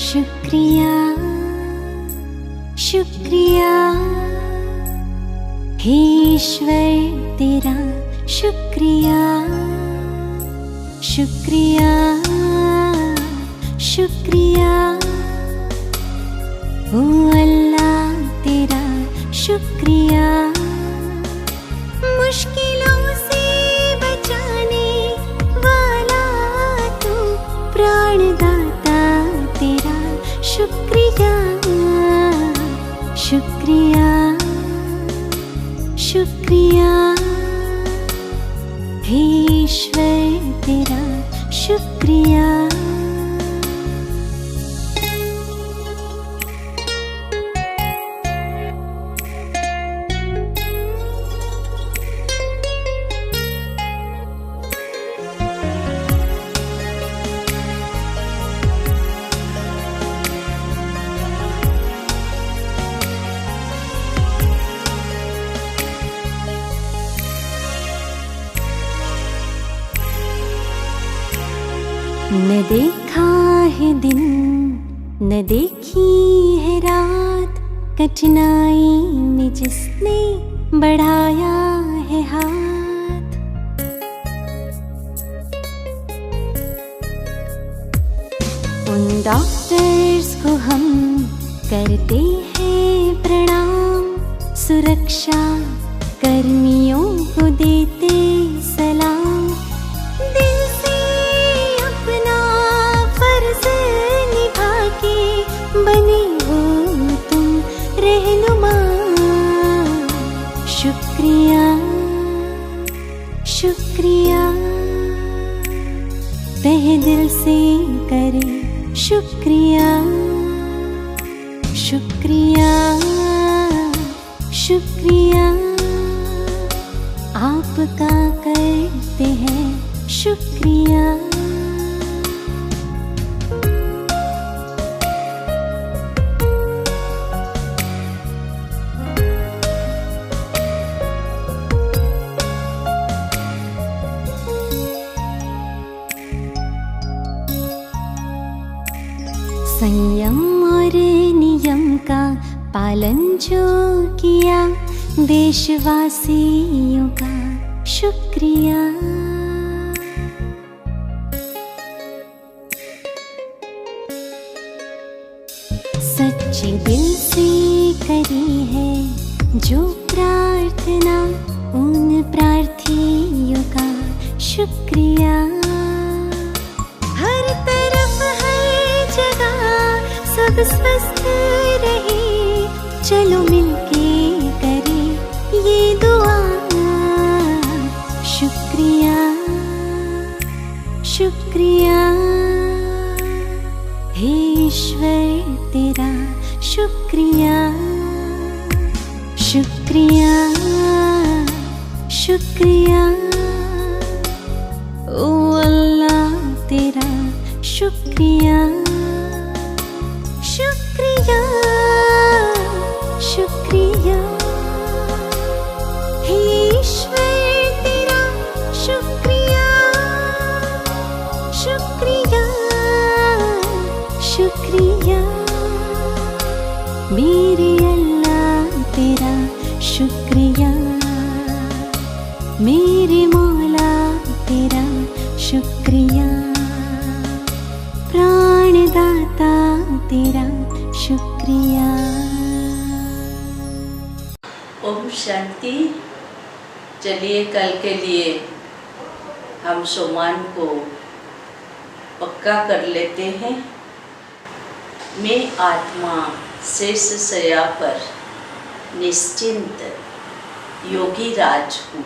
शुक्रिया, शुक्रिया हे ईश्वर तेरा शुक्रिया, शुक्रिया, शुक्रिया ओ अल्लाह तेरा शुक्रिया। मुश्किलों से बचाने वाला तू प्राणदाता तेरा शुक्रिया। शुक्रिया शुक्रिया हे ईश्वर तेरा शुक्रिया। न देखा है दिन न देखी है रात, कठिनाई में जिसने बढ़ाया है हाथ। उन डॉक्टर्स को हम करते हैं प्रणाम, सुरक्षा कर्मियों को देते सलाम। दिल से अपना फर्ज निभा के बने हो तुम रहनुमा। शुक्रिया शुक्रिया तहे दिल से करे शुक्रिया। शुक्रिया शुक्रिया आपका करते हैं शुक्रिया। संयम और नियम का पालन जो किया, देशवासियों का शुक्रिया। सच्चे दिल से करी है जो प्रार्थना, उन प्रार्थियों का शुक्रिया। हर तरफ हर जगह सब स्वस्थ रहे, चलो मिलके करें ये दुआ। शुक्रिया शुक्रिया हे ईश्वर तेरा शुक्रिया। शुक्रिया शुक्रिया ओ अल्लाह तेरा शुक्रिया। शुक्रिया शुक्रिया हे ईश्वर तेरा शुक्रिया। शुक्रिया शुक्रिया मेरे अल्लाह तेरा शुक्रिया। मेरे मौला तेरा शुक्रिया। प्राणदाता तेरा शुक्रिया। ओम शांति। चलिए कल के लिए हम सोमान को पक्का कर लेते हैं। मैं आत्मा शेष शय्या पर निश्चिंत योगी राज हूँ।